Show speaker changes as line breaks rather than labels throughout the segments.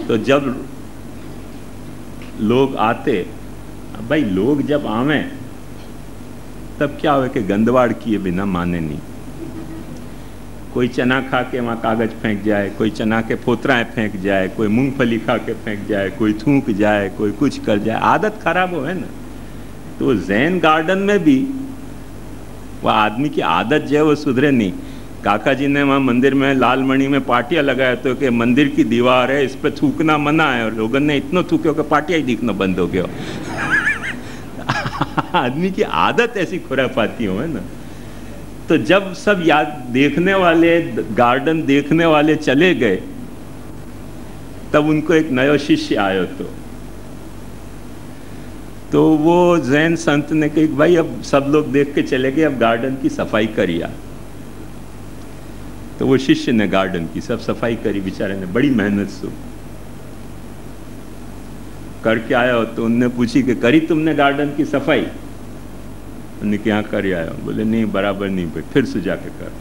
तो जब लोग आते, भाई लोग जब आवे तब क्या हो कि गंदवाड़ किए बिना माने नहीं। कोई चना खा के वहाँ कागज फेंक जाए, कोई चना के फोतराएं फेंक जाए, कोई मूंगफली खा के फेंक जाए, कोई थूक जाए, कोई कुछ कर जाए, आदत खराब हो है ना। तो जैन गार्डन में भी वह आदमी की आदत जो है वो सुधरे नहीं। काका जी ने वहाँ मंदिर में लालमणि में पाटिया लगाया तो कि मंदिर की दीवार है, इस पर थूकना मना है, और लोगों ने इतना थूके कि पाटिया ही दिखना बंद हो गया। आदमी की आदत ऐसी खुराफाती हो है ना। तो जब सब याद देखने वाले, गार्डन देखने वाले चले गए, तब उनको एक नया शिष्य आयो तो वो जैन संत ने कहा भाई अब सब लोग देख के चले गए, अब गार्डन की सफाई करिए। तो वो शिष्य ने गार्डन की सब सफाई करी, बेचारे ने बड़ी मेहनत से करके आया हो। तो उनने पूछी कि करी तुमने गार्डन की सफाई? उन्होंने क्या कर आया? बोले नहीं बराबर नहीं भाई, फिर से जाके कर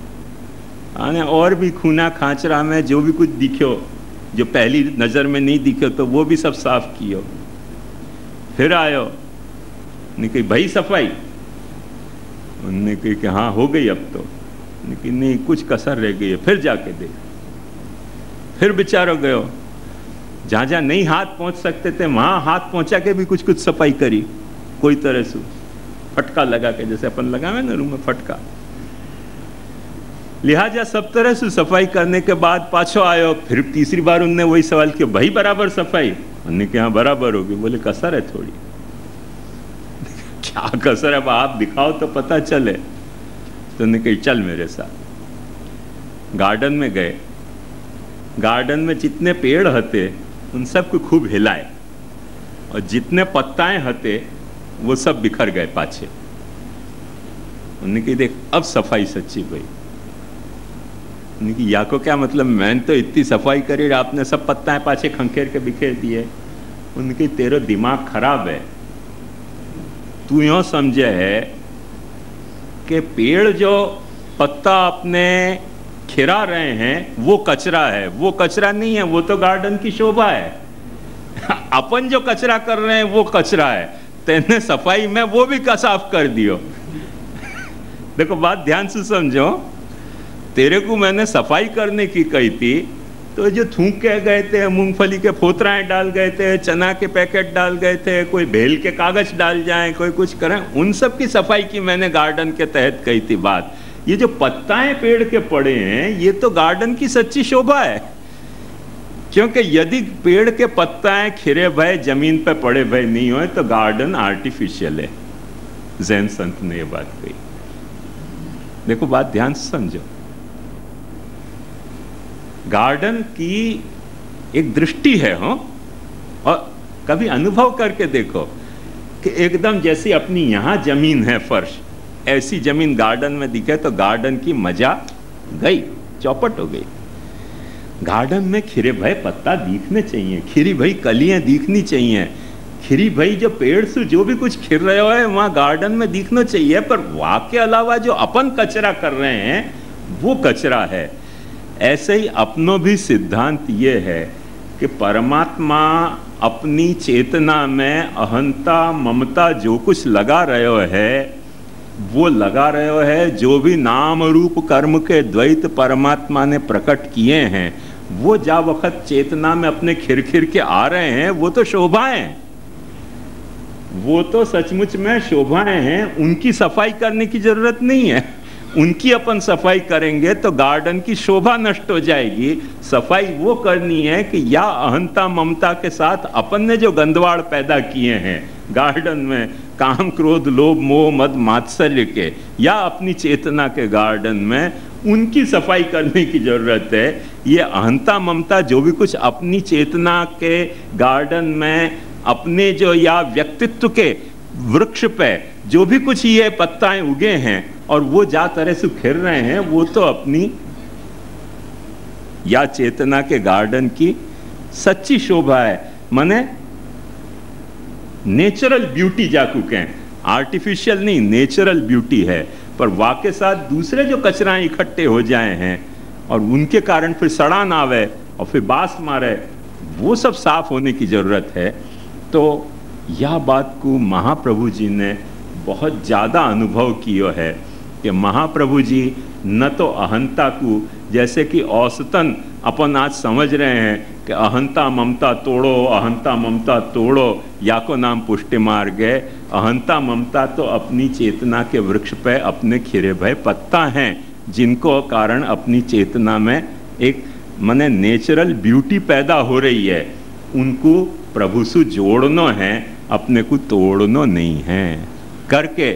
आने। और भी खूना खांचरा में जो भी कुछ दिखो, जो पहली नज़र में नहीं दिखे, तो वो भी सब साफ कियो। फिर आयो, उन्होंने कही भाई सफाई? उन्होंने कही कि हाँ हो गई अब तो। लेकिन नहीं कुछ कसर रह गई है, फिर जाके देख। फिर बेचारा गयो, जहाँ जहाँ नहीं हाथ पहुँच सकते थे वहाँ हाथ पहुँचा के भी कुछ कुछ सफाई करी, कोई तरह से फटका लगा के, जैसे अपन लगावे ना रूम में फटका। लिहाजा सब तरह से सफाई करने के बाद पाछो आयो। फिर तीसरी बार उनने वही सवाल किया भाई बराबर सफाई? उन्होंने कहा बराबर होगी। बोले कसर है थोड़ी। क्या कसर है? आप दिखाओ तो पता चले। तो उन्होंने कही चल मेरे साथ। गार्डन में गए। गार्डन में जितने पेड़ हते उन सबको खूब हिलाए, और जितने पत्ताएं हते वो सब बिखर गए पाछे। उन्होंने कही देख अब सफाई सच्ची भाई। उन्होंने कही या को क्या मतलब, मैंने तो इतनी सफाई करी, आपने सब पत्ताएं पाछे खंखेर के बिखेर दिए। उन्होंने कही तेरा दिमाग खराब है, तू यूं समझे है कि पेड़ जो पत्ता अपने खिरा रहे हैं वो कचरा है। वो कचरा नहीं है, वो तो गार्डन की शोभा है। अपन जो कचरा कर रहे हैं वो कचरा है। तेने सफाई में वो भी साफ कर दियो। देखो बात ध्यान से समझो, तेरे को मैंने सफाई करने की कही थी, तो जो थूक के गए थे, मूंगफली के फोतराएं डाल गए थे, चना के पैकेट डाल गए थे, कोई भेल के कागज डाल जाएं, कोई कुछ करें, उन सब की सफाई की मैंने गार्डन के तहत कही थी बात। ये जो पत्ताएं पेड़ के पड़े हैं ये तो गार्डन की सच्ची शोभा है। क्योंकि यदि पेड़ के पत्ताएं खिरे भय जमीन पे पड़े भय नहीं हो तो गार्डन आर्टिफिशियल है। जैन संत ने ये बात कही। देखो बात ध्यान से समझो, गार्डन की एक दृष्टि है हो, और कभी अनुभव करके देखो कि एकदम जैसी अपनी यहां जमीन है फर्श, ऐसी जमीन गार्डन में दिखे तो गार्डन की मजा गई, चौपट हो गई। गार्डन में खिरे भय पत्ता दिखने चाहिए, खिरी भई कलियां दिखनी चाहिए, खिरी भई जो पेड़ से जो भी कुछ खिर रहे हो है वहां गार्डन में दिखना चाहिए। पर वहां के अलावा जो अपन कचरा कर रहे हैं वो कचरा है। ऐसे ही अपनों भी सिद्धांत ये है कि परमात्मा अपनी चेतना में अहंता ममता जो कुछ लगा रहे है वो लगा रहे है। जो भी नाम रूप कर्म के द्वैत परमात्मा ने प्रकट किए हैं वो जा वक्त चेतना में अपने खिर खिर के आ रहे हैं, वो तो शोभाएं, वो तो सचमुच में शोभाएं हैं। उनकी सफाई करने की जरूरत नहीं है। उनकी अपन सफाई करेंगे तो गार्डन की शोभा नष्ट हो जाएगी। सफाई वो करनी है कि या अहंता ममता के साथ अपन ने जो गंदवाड़ पैदा किए हैं गार्डन में, काम क्रोध लोभ मोह मद मात्सर्य के, या अपनी चेतना के गार्डन में, उनकी सफाई करने की जरूरत है। ये अहंता ममता जो भी कुछ अपनी चेतना के गार्डन में, अपने जो या व्यक्तित्व के वृक्ष पे जो भी कुछ ये पत्ताएं उगे हैं और वो जा तरह से खिल रहे हैं, वो तो अपनी या चेतना के गार्डन की सच्ची शोभा है। माने नेचुरल ब्यूटी जाकू कहें, आर्टिफिशियल नहीं, नेचुरल ब्यूटी है। पर वाके साथ दूसरे जो कचरा इकट्ठे हो जाए हैं और उनके कारण फिर सड़ान आवे और फिर बास मारे, वो सब साफ होने की ज़रूरत है। तो यह बात को महाप्रभु जी ने बहुत ज़्यादा अनुभव किया है कि महाप्रभु जी न तो अहंता को, जैसे कि औसतन अपन आज समझ रहे हैं कि अहंता ममता तोड़ो, अहंता ममता तोड़ो, या को नाम पुष्टि मार गए। अहंता ममता तो अपनी चेतना के वृक्ष पे अपने खिरे भय पत्ता हैं, जिनको कारण अपनी चेतना में एक माने नेचुरल ब्यूटी पैदा हो रही है। उनको प्रभु से जोड़ना है, अपने को तोड़ना नहीं है करके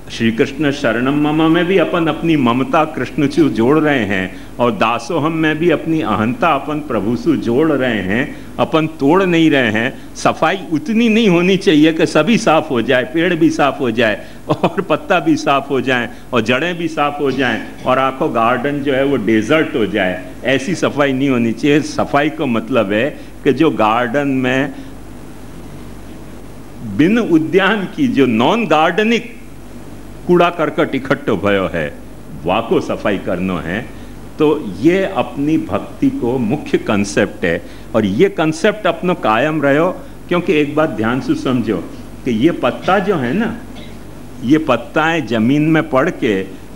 श्री कृष्ण शरणम मम में भी अपन अपनी ममता कृष्ण से जोड़ रहे हैं, और दासोहम में भी अपनी अहंता अपन प्रभु से जोड़ रहे हैं, अपन तोड़ नहीं रहे हैं। सफाई उतनी नहीं होनी चाहिए कि सभी साफ हो जाए, पेड़ भी साफ हो जाए और पत्ता भी साफ हो जाए और जड़ें भी साफ हो जाएं और आखों गार्डन जो है वो डेजर्ट हो जाए। ऐसी सफाई नहीं होनी चाहिए। सफाई का मतलब है कि जो गार्डन में बिन उद्यान की जो नॉन गार्डनिक कूड़ा करकट इकट्ठो भयो है, वाको सफाई करना है। तो ये अपनी भक्ति को मुख्य कंसेप्ट है, और ये कंसेप्ट अपनो कायम रहो। क्योंकि एक बात ध्यान से समझो कि ये पत्ता जो है ना, ये पत्ताएं जमीन में पड़ के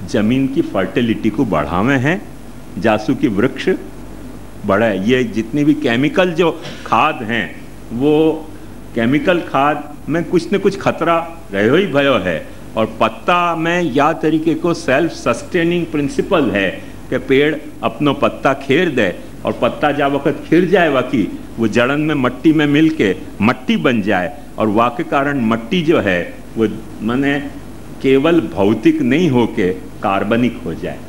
जमीन की फर्टिलिटी को बढ़ावे हैं, जासू की वृक्ष बढ़े। ये जितनी भी केमिकल जो खाद हैं, वो केमिकल खाद में कुछ न कुछ खतरा रहो ही भयो है। और पत्ता में या तरीके को सेल्फ सस्टेनिंग प्रिंसिपल है कि पेड़ अपनो पत्ता खेर दे, और पत्ता जा वक्त खिर जाए वाकी वो जड़न में मट्टी में मिल के मट्टी बन जाए, और वाके कारण मट्टी जो है वो माने केवल भौतिक नहीं होके कार्बनिक हो जाए।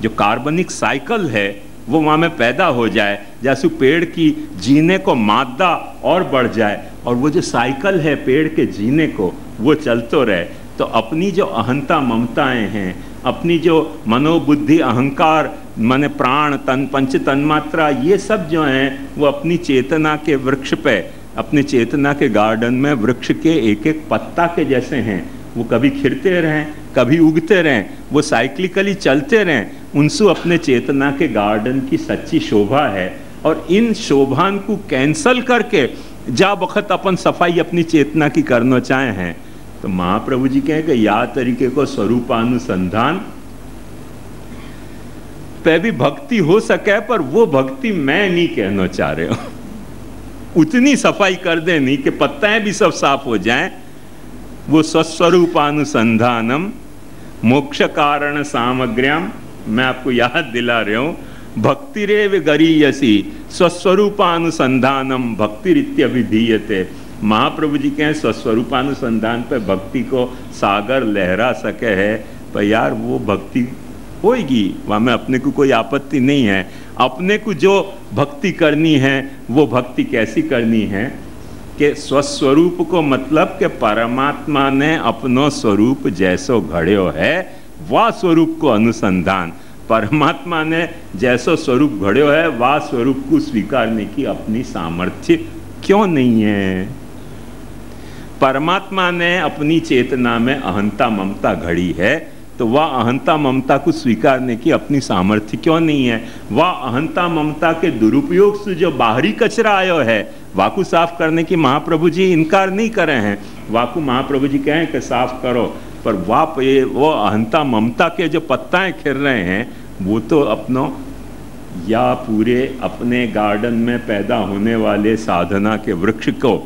जो कार्बनिक साइकिल है वो वहाँ में पैदा हो जाए, जैसे पेड़ की जीने को मादा और बढ़ जाए, और वो जो साइकिल है पेड़ के जीने को वो चलते रहे। तो अपनी जो अहंता ममताएं हैं, अपनी जो मनोबुद्धि अहंकार माने प्राण तन पंच तन्मात्रा, ये सब जो हैं वो अपनी चेतना के वृक्ष पे, अपने चेतना के गार्डन में वृक्ष के एक एक पत्ता के जैसे हैं। वो कभी खिरते रहें, कभी उगते रहें, वो साइक्लिकली चलते रहें। उनसे अपने चेतना के गार्डन की सच्ची शोभा है। और इन शोभान को कैंसल करके जा वक्त अपन सफाई अपनी चेतना की करना चाहे हैं, तो महाप्रभु जी कहें कि या तरीके को स्वरूपानुसंधान पे भी भक्ति हो सके, पर वो भक्ति मैं नहीं कहना चाह रहे हो। उतनी सफाई कर देनी कि पत्ताएं भी सब साफ हो जाएं। वो स्वस्वरूपानुसंधानम मोक्ष कारण सामग्र्याम, मैं आपको याद दिला रहा हूं, भक्तिरेव गरीयसी स्वस्वरूपानुसंधानम भक्तिरित्यभिधीयते। महाप्रभु जी कहें स्वस्वरूपानुसंधान पे भक्ति को सागर लहरा सके है, पर यार वो भक्ति होएगी, वहाँ में अपने को कोई आपत्ति नहीं है। अपने को जो भक्ति करनी है वो भक्ति कैसी करनी है कि स्वस्वरूप को मतलब कि परमात्मा ने अपनो स्वरूप जैसो घड़ियो है, वह स्वरूप को अनुसंधान। परमात्मा ने जैसो स्वरूप घड़ियो है, वह स्वरूप को स्वीकारने की अपनी सामर्थ्य क्यों नहीं है। परमात्मा ने अपनी चेतना में अहंता ममता घड़ी है, तो वह अहंता ममता को स्वीकारने की अपनी सामर्थ्य क्यों नहीं है। वह अहंता ममता के दुरुपयोग से जो बाहरी कचरा आयो है, वाकु साफ करने की महाप्रभु जी इनकार नहीं करे हैं। वाकु महाप्रभु जी कहें कि साफ करो, पर वो अहंता ममता के जो पत्ताएं खिर रहे हैं, वो तो अपनों या पूरे अपने गार्डन में पैदा होने वाले साधना के वृक्ष को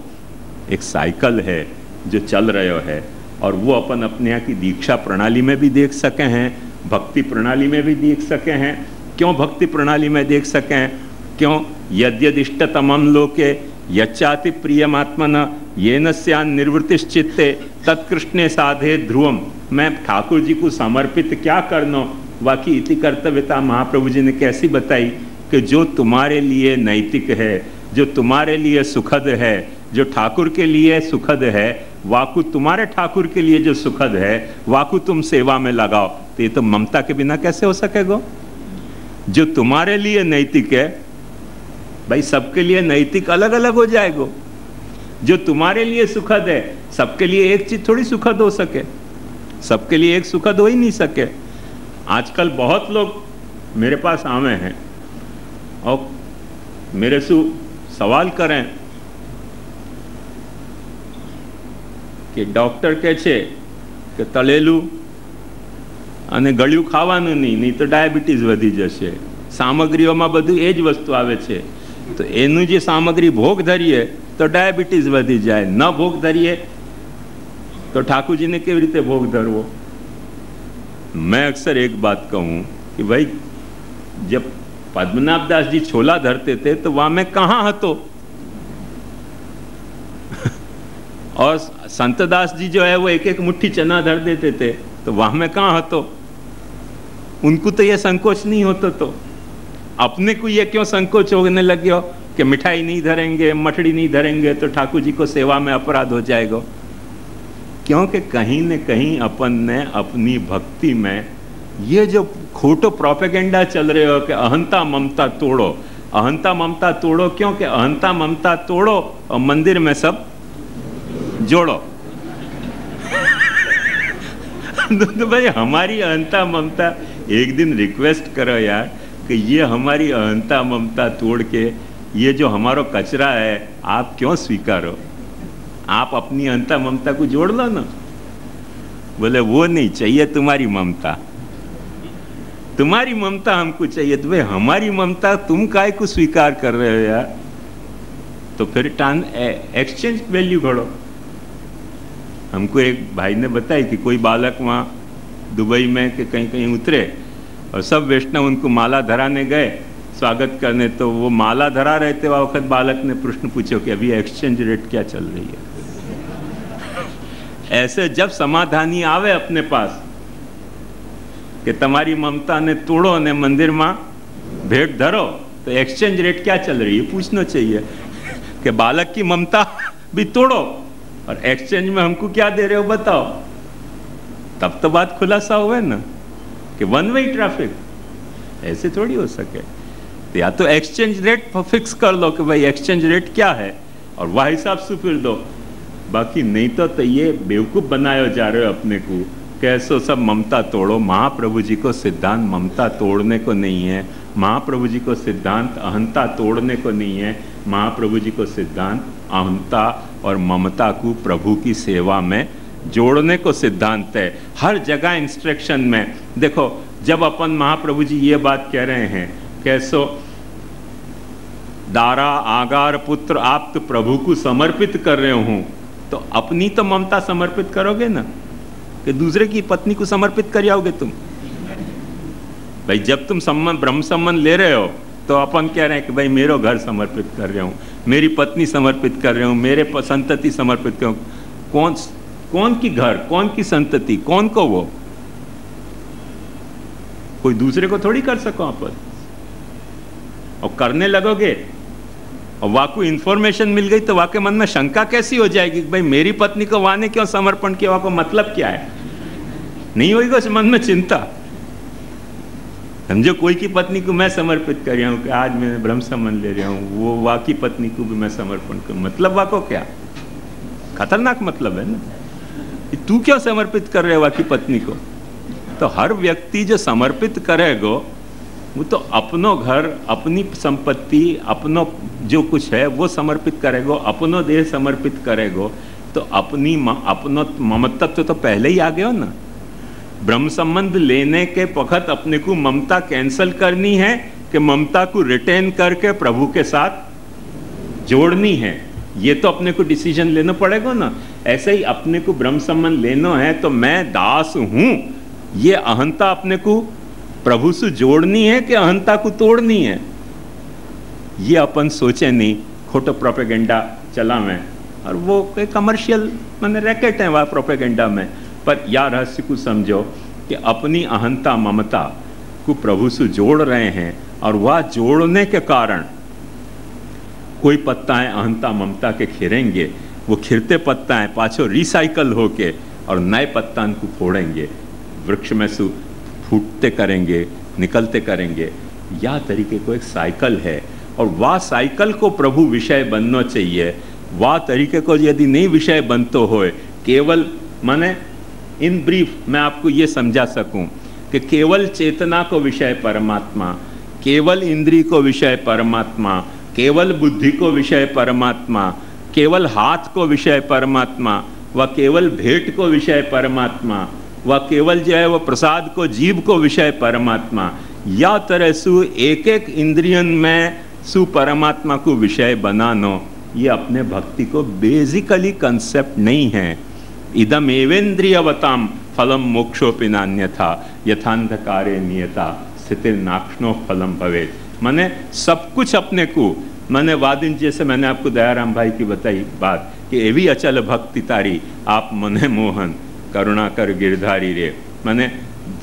एक साइकिल है जो चल रहे है। और वो अपन अपने यहाँ की दीक्षा प्रणाली में भी देख सके हैं, भक्ति प्रणाली में भी देख सके हैं। क्यों भक्ति प्रणाली में देख सके हैं? क्यों? यद्यदिष्टतमं लोके यच्चाति प्रियमात्मन येन स्यान् निर्वृतिश्चित्ते तत्कृष्णे साधे ध्रुवम। मैं ठाकुर जी को समर्पित क्या करना, बाकी इति कर्तव्यता महाप्रभु जी ने कैसी बताई कि जो तुम्हारे लिए नैतिक है, जो तुम्हारे लिए सुखद है, जो ठाकुर के लिए सुखद है, वाकु तुम्हारे ठाकुर के लिए जो सुखद है, वाकु तुम सेवा में लगाओ। तो ये तो ममता के बिना कैसे हो सकेगा? जो तुम्हारे लिए नैतिक है, भाई सबके लिए नैतिक अलग अलग हो जाएगा। जो तुम्हारे लिए सुखद है, सबके लिए एक चीज थोड़ी सुखद हो सके, सबके लिए एक सुखद हो ही नहीं सके। आजकल बहुत लोग मेरे पास आवे हैं और मेरे से सवाल करें कि डॉक्टर कहे છે કે તળેલું અને ગળ્યું ખાવાનું નહીં તો ડાયાબિટીસ વધી જશે. સામગ્રીઓમાં બધું એ જ વસ્તુ આવે છે, તો એનું જે સામગ્રી ભોગ ધરીએ તો ડાયાબિટીસ વધી જાય, ન ભોગ ધરીએ तो ठाकुर जी ने केवी रीते भोग धरवो. मैं अक्सर एक बात कहूं कि भाई जब पद्मनाभ दास जी छोला धरते थे तो वहां मैं कहां हतो, और संतदास जी जो है वो एक एक मुट्ठी चना धर देते थे तो वहां मैं कहां हतो. उनको तो ये संकोच नहीं होता, तो अपने को ये क्यों संकोच होने लगे हो कि मिठाई नहीं धरेंगे, मठड़ी नहीं धरेंगे तो ठाकुर जी को सेवा में अपराध हो जाएगा. क्योंकि कहीं न कहीं अपन ने अपनी भक्ति में ये जो खोटो प्रोपेगेंडा चल रहे हो कि अहंता ममता तोड़ो, अहंता ममता तोड़ो, क्योंकि अहंता ममता तोड़ो और मंदिर में सब जोड़ो. तो भाई हमारी अहंता ममता, एक दिन रिक्वेस्ट करो यार कि ये हमारी अहंता ममता तोड़ के ये जो हमारा कचरा है आप क्यों स्वीकारो, आप अपनी अहंता ममता को जोड़ लो ना. बोले वो नहीं चाहिए तुम्हारी ममता, तुम्हारी ममता हमको चाहिए. तो भाई हमारी ममता तुम काय को स्वीकार कर रहे हो यार, तो फिर एक्सचेंज वैल्यू घड़ो. हमको एक भाई ने बताया कि कोई बालक वहाँ दुबई में कि कहीं कहीं उतरे और सब वैष्णव उनको माला धराने गए स्वागत करने, तो वो माला धरा रहे थे, वक्त बालक ने प्रश्न पूछो कि अभी एक्सचेंज रेट क्या चल रही है. ऐसे जब समाधानी आवे अपने पास कि तुम्हारी ममता ने तोड़ो ने मंदिर में भेंट धरो, तो एक्सचेंज रेट क्या चल रही है पूछना चाहिए कि बालक की ममता भी तोड़ो और एक्सचेंज में हमको क्या दे रहे हो बताओ. तब तो बात खुलासा हुआ ना कि वन वे ट्रैफिक, ऐसे थोड़ी हो सके. तो या तो एक्सचेंज रेट फिक्स कर लो कि भाई एक्सचेंज रेट क्या है और वह हिसाब से फिर दो. बाकी नहीं तो ये बेवकूफ़ बनाए जा रहे हो अपने को, कैसो सब ममता तोड़ो. महाप्रभु जी को सिद्धांत ममता तोड़ने को नहीं है, महाप्रभु जी को सिद्धांत अहंता तोड़ने को नहीं है. महाप्रभु जी को सिद्धांत अहंता और ममता को प्रभु की सेवा में जोड़ने को सिद्धांत है. हर जगह इंस्ट्रक्शन में देखो, जब अपन महाप्रभु जी ये बात कह रहे हैं कैसो दारा आगार पुत्र आप तो प्रभु को समर्पित कर रहे हूं, तो अपनी तो ममता समर्पित करोगे ना, कि दूसरे की पत्नी को समर्पित कर आओगे तुम. भाई जब तुम संबंध ब्रह्म संबंध ले रहे हो तो अपन कह रहे हैं कि भाई मेरा घर समर्पित कर रहे हूं, मेरी पत्नी समर्पित कर रहे हूं, मेरे संतति समर्पित कर. कौन की घर, कौन की संतति, कौन को वो, कोई दूसरे को थोड़ी कर सको अपन. और करने लगोगे और वाकू इंफॉर्मेशन मिल गई तो वाके मन में शंका कैसी हो जाएगी कि भाई मेरी पत्नी को वाने क्यों समर्पण किया, वाको मतलब क्या है. नहीं होगी उस मन में चिंता. समझो कोई की पत्नी को मैं समर्पित कर रहा हूँ कि आज मैं ब्रह्म संबंध ले रहा हूँ, वो वाकी पत्नी को भी मैं समर्पण करूँ, मतलब वाको क्या खतरनाक मतलब है ना. तू क्यों समर्पित कर रहे हो वाकी पत्नी को. तो हर व्यक्ति जो समर्पित करेगा वो तो अपनो घर, अपनी संपत्ति, अपनो जो कुछ है वो समर्पित करेगा, अपनो देह समर्पित करेगा, तो अपनो ममतत्व तो पहले ही आ गया ना. ब्रह्म संबंध लेने के वक्त अपने को ममता कैंसल करनी है कि ममता को रिटेन करके प्रभु के साथ जोड़नी है, ये तो अपने को डिसीजन लेना पड़ेगा ना. ऐसे ही अपने को ब्रह्म संबंध लेना है तो मैं दास हूं, ये अहंता अपने को प्रभु से जोड़नी है कि अहंता को तोड़नी है, ये अपन सोचे नहीं. खोटो प्रोपेगेंडा चला में और वो कोई कमर्शियल मैंने रैकेट है वह प्रोपेगेंडा में. पर या रहस्य को समझो कि अपनी अहंता ममता को प्रभु से जोड़ रहे हैं और वह जोड़ने के कारण कोई पत्ताएं अहंता ममता के खिरेंगे, वो खिरते पत्ताएं पाछो रिसाइकल होके और नए पत्ता को फोड़ेंगे, वृक्ष में से फूटते करेंगे, निकलते करेंगे. यह तरीके को एक साइकिल है और वह साइकिल को प्रभु विषय बनना चाहिए. वह तरीके को यदि नहीं विषय बनतो हो, केवल माने इन ब्रीफ मैं आपको ये समझा सकूं कि केवल चेतना को विषय परमात्मा, केवल इंद्रिय को विषय परमात्मा, केवल बुद्धि को विषय परमात्मा, केवल हाथ को विषय परमात्मा, व केवल भेंट को विषय परमात्मा, व केवल जो है वो प्रसाद को जीव को विषय परमात्मा, या तरह सु एक एक इंद्रियन में सु परमात्मा को विषय बनानो, ये अपने भक्ति को बेसिकली कंसेप्ट नहीं है। इदम एवेंद्रियवताम फलम मोक्षोपि नान्यथा यथांधकारे नियता स्थितिर नाक्षणो फलम भवेत। माने सब कुछ अपने को, मैंने वादिन जैसे मैंने आपको दयाराम भाई की बताई बात कि एवी अचल भक्ति तारी आप मने मोहन करुणा कर गिरधारी रे। मैंने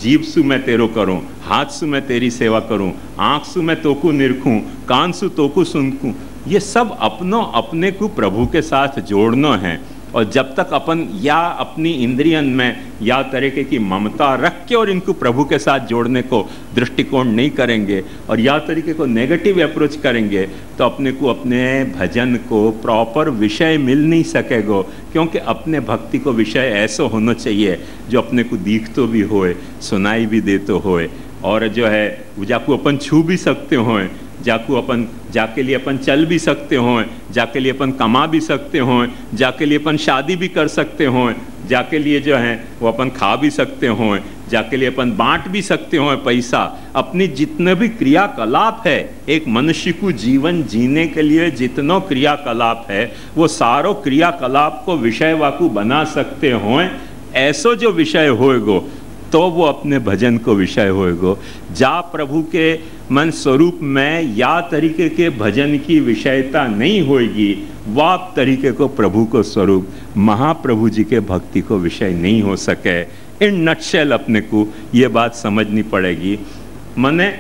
जीव सु मैं तेरो करूं, हाथ सु मैं तेरी सेवा करूं, आंख सु मैं तोकू निरखूं, कान सु तोकू सुनकूं, ये सब अपनों अपने को प्रभु के साथ जोड़ना है। और जब तक अपन या अपनी इंद्रियन में या तरीके की ममता रख के और इनको प्रभु के साथ जोड़ने को दृष्टिकोण नहीं करेंगे और या तरीके को नेगेटिव अप्रोच करेंगे तो अपने को अपने भजन को प्रॉपर विषय मिल नहीं सकेगा। क्योंकि अपने भक्ति को विषय ऐसा होना चाहिए जो अपने को दिख तो भी होए, सुनाई भी दे तो होए, और जो है जाको अपन छू भी सकते हों, जाको अपन जाके लिए अपन चल भी सकते हों, जाके लिए अपन कमा भी सकते हों, जाके लिए अपन शादी भी कर सकते हों, जाके लिए जो है वो अपन खा भी सकते हों, जाके लिए अपन बांट भी सकते हों पैसा। अपनी जितने भी क्रियाकलाप है, एक मनुष्य को जीवन जीने के लिए जितनों क्रियाकलाप है वो सारों क्रियाकलाप को विषय वाकू बना सकते हों। ऐसो जो विषय होएगो तो वो अपने भजन को विषय होएगो। जा प्रभु के मन स्वरूप में या तरीके के भजन की विषयता नहीं होएगी, वह तरीके को प्रभु को स्वरूप महाप्रभु जी के भक्ति को विषय नहीं हो सके। इन नटशेल अपने को ये बात समझनी पड़ेगी। मने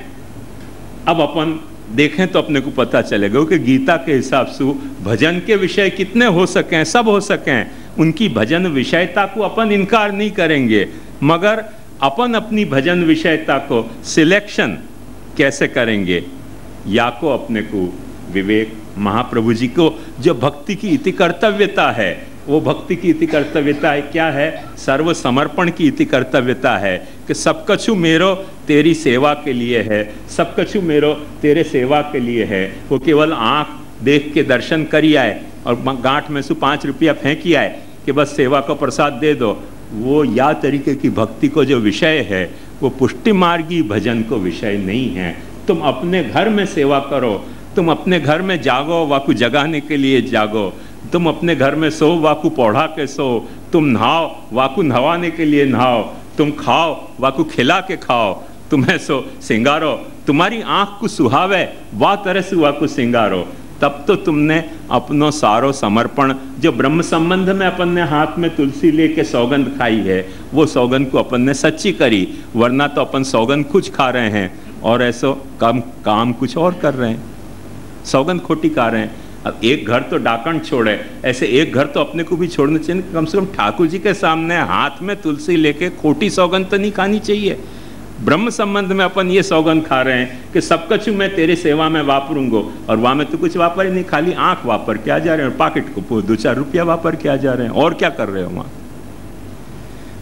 अब अपन देखें तो अपने को पता चलेगा कि गीता के हिसाब से भजन के विषय कितने हो सकें, सब हो सकें, उनकी भजन विषयता को अपन इनकार नहीं करेंगे, मगर अपन अपनी भजन विषयता को सिलेक्शन कैसे करेंगे, या को अपने को विवेक महाप्रभु जी को जो भक्ति की इति कर्तव्यता है, वो भक्ति की इति कर्तव्यता है क्या है, सर्व समर्पण की इति कर्तव्यता है कि सब कछु मेरो तेरी सेवा के लिए है, सब कछु मेरो तेरे सेवा के लिए है। वो केवल आँख देख के दर्शन करी आए और गांठ में से 5 रुपया फेंकी आए कि बस सेवा को प्रसाद दे दो, वो या तरीके की भक्ति को जो विषय है वो पुष्टि मार्गी भजन को विषय नहीं है। तुम अपने घर में सेवा करो, तुम अपने घर में जागो वाकू जगाने के लिए जागो, तुम अपने घर में सो वाकू पौढ़ा के सो, तुम नहाओ वाकू नहवाने के लिए नहाओ, तुम खाओ वाकू खिला के खाओ, तुम्हें सो सिंगारो, तुम्हारी आँख को सुहावे वाह तरह से वाकू सिंगारो। तब तो तुमने अपनो सारो समर्पण जो ब्रह्म संबंध में अपन ने हाथ में तुलसी लेके सौगंध खाई है वो सौगंध को अपन ने सच्ची करी, वरना तो अपन सौगंध कुछ खा रहे हैं और ऐसो काम कुछ और कर रहे हैं, सौगंध खोटी खा रहे हैं। अब एक घर तो डाकण छोड़े, ऐसे एक घर तो अपने को भी छोड़ना चाहिए। कम से कम ठाकुर जी के सामने हाथ में तुलसी लेके खोटी सौगंध तो नहीं खानी चाहिए। ब्रह्म संबंध में अपन ये सौगंध खा रहे हैं कि सब कछु मैं तेरे सेवा में वापरूंगो, और वहां में तो कुछ वापर ही नहीं, खाली आंख वापर के आ जा रहे हैं और पॉकेट को 2-4 रुपया वापर के आ जा रहे हैं, और क्या कर रहे हो वहां।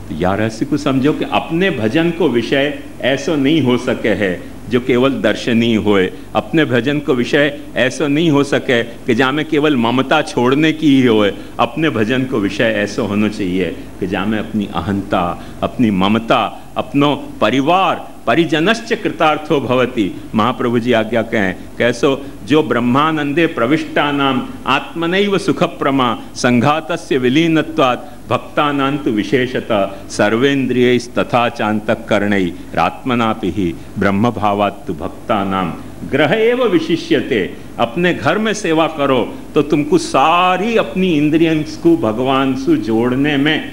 तो यार ऐसे को समझो कि अपने भजन को विषय ऐसा नहीं हो सके है जो केवल दर्शनीय होए, अपने भजन को विषय ऐसा नहीं हो सके कि जहाँ में केवल ममता छोड़ने की ही होए। अपने भजन को विषय ऐसा होना चाहिए कि जहाँ में अपनी अहंता, अपनी ममता, अपनो परिवार परिजनश्च कृतार्थो भवति। महाप्रभु जी आज्ञा कहें कैसो जो ब्रह्मानंदे प्रविष्टानाम आत्मनैव सुखप्रमा संघातस्य विलीनत्वात् भक्तानान्तु विशेषतः सर्वेन्द्रियैस्तथा चान्तःकरणैरात्मनापि ही ब्रह्म भावात्तु भक्तानाम ग्रह एव विशिष्यते। अपने घर में सेवा करो तो तुमको सारी अपनी इंद्रियों को भगवान से जोड़ने में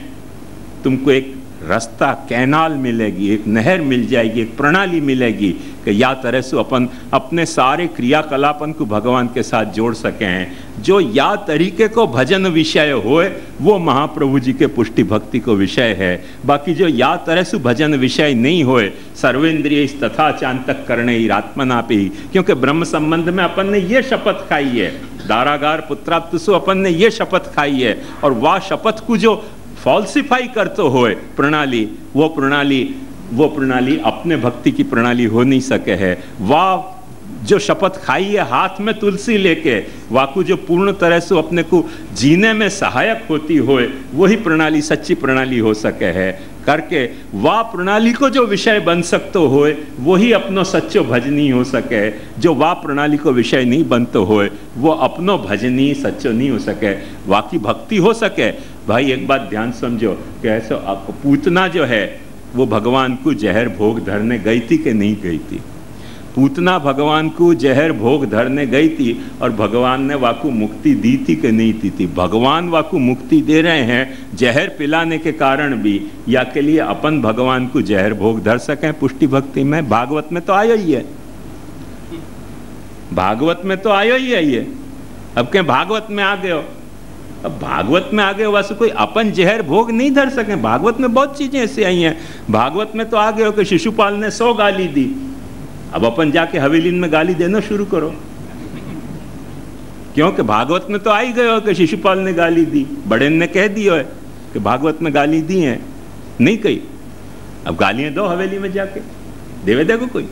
तुमको एक रास्ता, कैनाल मिलेगी, एक नहर मिल जाएगी, एक प्रणाली मिलेगी कि या तरह से अपन अपने सारे क्रियाकलापन को भगवान के साथ जोड़ सके हैं। जो या तरीके को भजन विषय होए वो महाप्रभु जी के पुष्टि भक्ति को विषय है। बाकी जो या तरह से भजन विषय नहीं होए, सर्वेंद्रिय तथा चान्तःकरणैरात्मनापि, क्योंकि ब्रह्म संबंध में अपन ने ये शपथ खाई है, दारागार पुत्राप्तसु अपन ने ये शपथ खाई है, और वह शपथ को जो फॉल्सिफाई करते होए प्रणाली, वो प्रणाली अपने भक्ति की प्रणाली हो नहीं सके है। जो शपथ खाई है हाथ में तुलसी लेके, वाकु जो पूर्ण तरह से अपने को जीने में सहायक होती होए, वही प्रणाली सच्ची प्रणाली हो सके है करके, वाह प्रणाली को जो विषय बन सकतो होए वही अपनो सच्चो भजनी हो सके। जो वाह प्रणाली को विषय नहीं बनतो होए वो अपनो भजनी सच्चो नहीं हो सके, वाकी भक्ति हो सके। भाई एक बात ध्यान समझो कि ऐसा पूतना जो है वो भगवान को जहर भोग धरने गई थी कि नहीं गई थी? पूतना भगवान को जहर भोग धरने गई थी और भगवान ने वाकु मुक्ति दी थी कि नहीं दी थी? भगवान वाकु मुक्ति दे रहे हैं जहर पिलाने के कारण भी, या के लिए अपन भगवान को जहर भोग धर सकें पुष्टि भक्ति में। भागवत में तो आयो ही है, भागवत में तो आयो ही है ये। अब क्या भागवत में आ गए हो? अब भागवत में आ गए हो वैसे कोई अपन जहर भोग नहीं धर सके। भागवत में बहुत चीजें ऐसी आई हैं। भागवत में तो आ गए हो कि शिशुपाल ने 100 गाली दी, अब अपन जाके हवेली में गाली देना शुरू करो, क्योंकि भागवत में तो आ ही गए हो कि शिशुपाल ने गाली दी। बड़े ने कह दिया है कि भागवत में गाली दी है, नहीं कही, अब गालियां दो हवेली में जाके, देवे देखो कोई।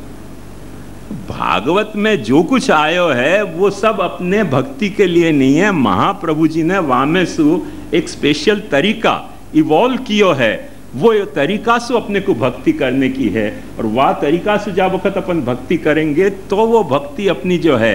भागवत में जो कुछ आयो है वो सब अपने भक्ति के लिए नहीं है। महाप्रभु जी ने वामेसु एक स्पेशल तरीका इवॉल्व किया है, वो तरीका से अपने को भक्ति करने की है। और वह तरीका से जब वक्त अपन भक्ति करेंगे तो वो भक्ति अपनी जो है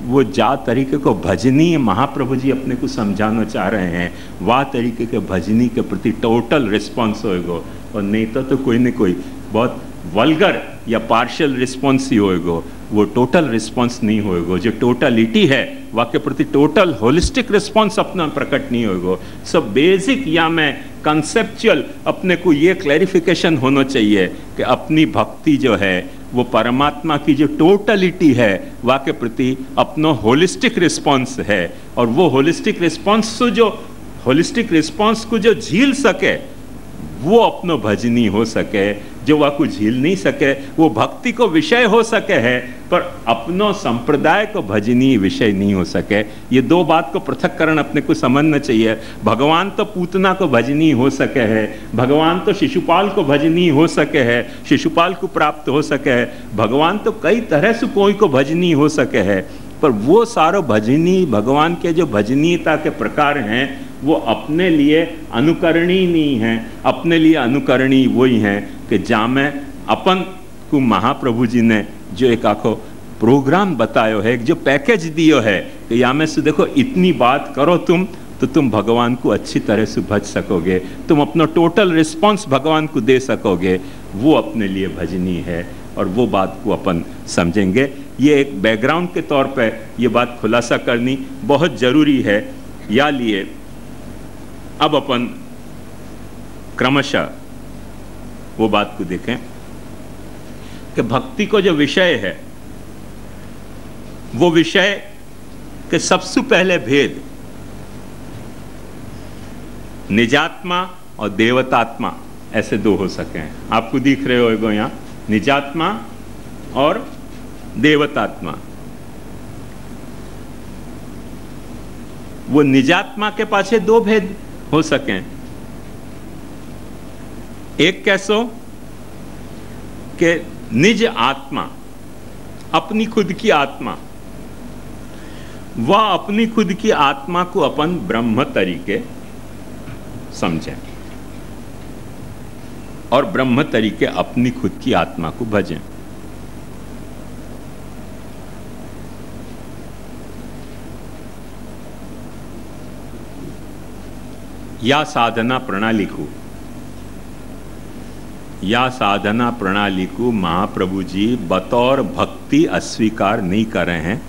वो जा तरीके को भजनी महाप्रभु जी अपने को समझाना चाह रहे हैं, वह तरीके के भजनी के प्रति टोटल रिस्पॉन्स होएगा। और नहीं तो कोई न कोई बहुत वल्गर या पार्शियल रिस्पॉन्स ही होएगा, वो टोटल रिस्पॉन्स नहीं होएगा। जो टोटलिटी है वह के प्रति टोटल होलिस्टिक रिस्पॉन्स अपना प्रकट नहीं होएगा। सब बेसिक या मैं कंसेप्चुअल अपने को ये क्लैरिफिकेशन होना चाहिए कि अपनी भक्ति जो है वो परमात्मा की जो टोटलिटी है वह के प्रति अपना होलिस्टिक रिस्पॉन्स है। और वो होलिस्टिक रिस्पॉन्स को जो झील सके वो अपनो भजनी हो सके। जो वह को झील नहीं सके वो भक्ति को विषय हो सके है, पर अपनो संप्रदाय को भजनी विषय नहीं हो सके। ये दो बात को पृथक्करण अपने को समझना चाहिए। भगवान तो पूतना को भजनी हो सके है, भगवान तो शिशुपाल को भजनी हो सके है, शिशुपाल को प्राप्त हो सके है, भगवान तो कई तरह से कोई को भजनी हो सके है। पर वो सारो भजनी भगवान के जो भजनीयता के प्रकार हैं वो अपने लिए अनुकरणीय नहीं है। अपने लिए अनुकरणीय वही हैं कि जहाँ में अपन को महाप्रभु जी ने जो एक आखो प्रोग्राम बतायो है, एक जो पैकेज दियो है कि या में से देखो इतनी बात करो तुम तो तुम भगवान को अच्छी तरह से भज सकोगे, तुम अपना टोटल रिस्पॉन्स भगवान को दे सकोगे, वो अपने लिए भजनी है। और वो बात को अपन समझेंगे। ये एक बैकग्राउंड के तौर पे ये बात खुलासा करनी बहुत ज़रूरी है। या लिए अब अपन क्रमशः वो बात को देखें कि भक्ति को जो विषय है वो विषय के सबसे पहले भेद निजात्मा और देवतात्मा ऐसे दो हो सके हैं। आपको दिख रहे होगा यहाँ निजात्मा और देवतात्मा। वो निजात्मा के पाछे दो भेद हो सके। एक कैसो कि निज आत्मा, अपनी खुद की आत्मा, वह अपनी खुद की आत्मा को अपन ब्रह्म तरीके समझें और ब्रह्म तरीके अपनी खुद की आत्मा को भजें। या साधना प्रणाली को महाप्रभु जी बतौर भक्ति अस्वीकार नहीं कर रहे हैं।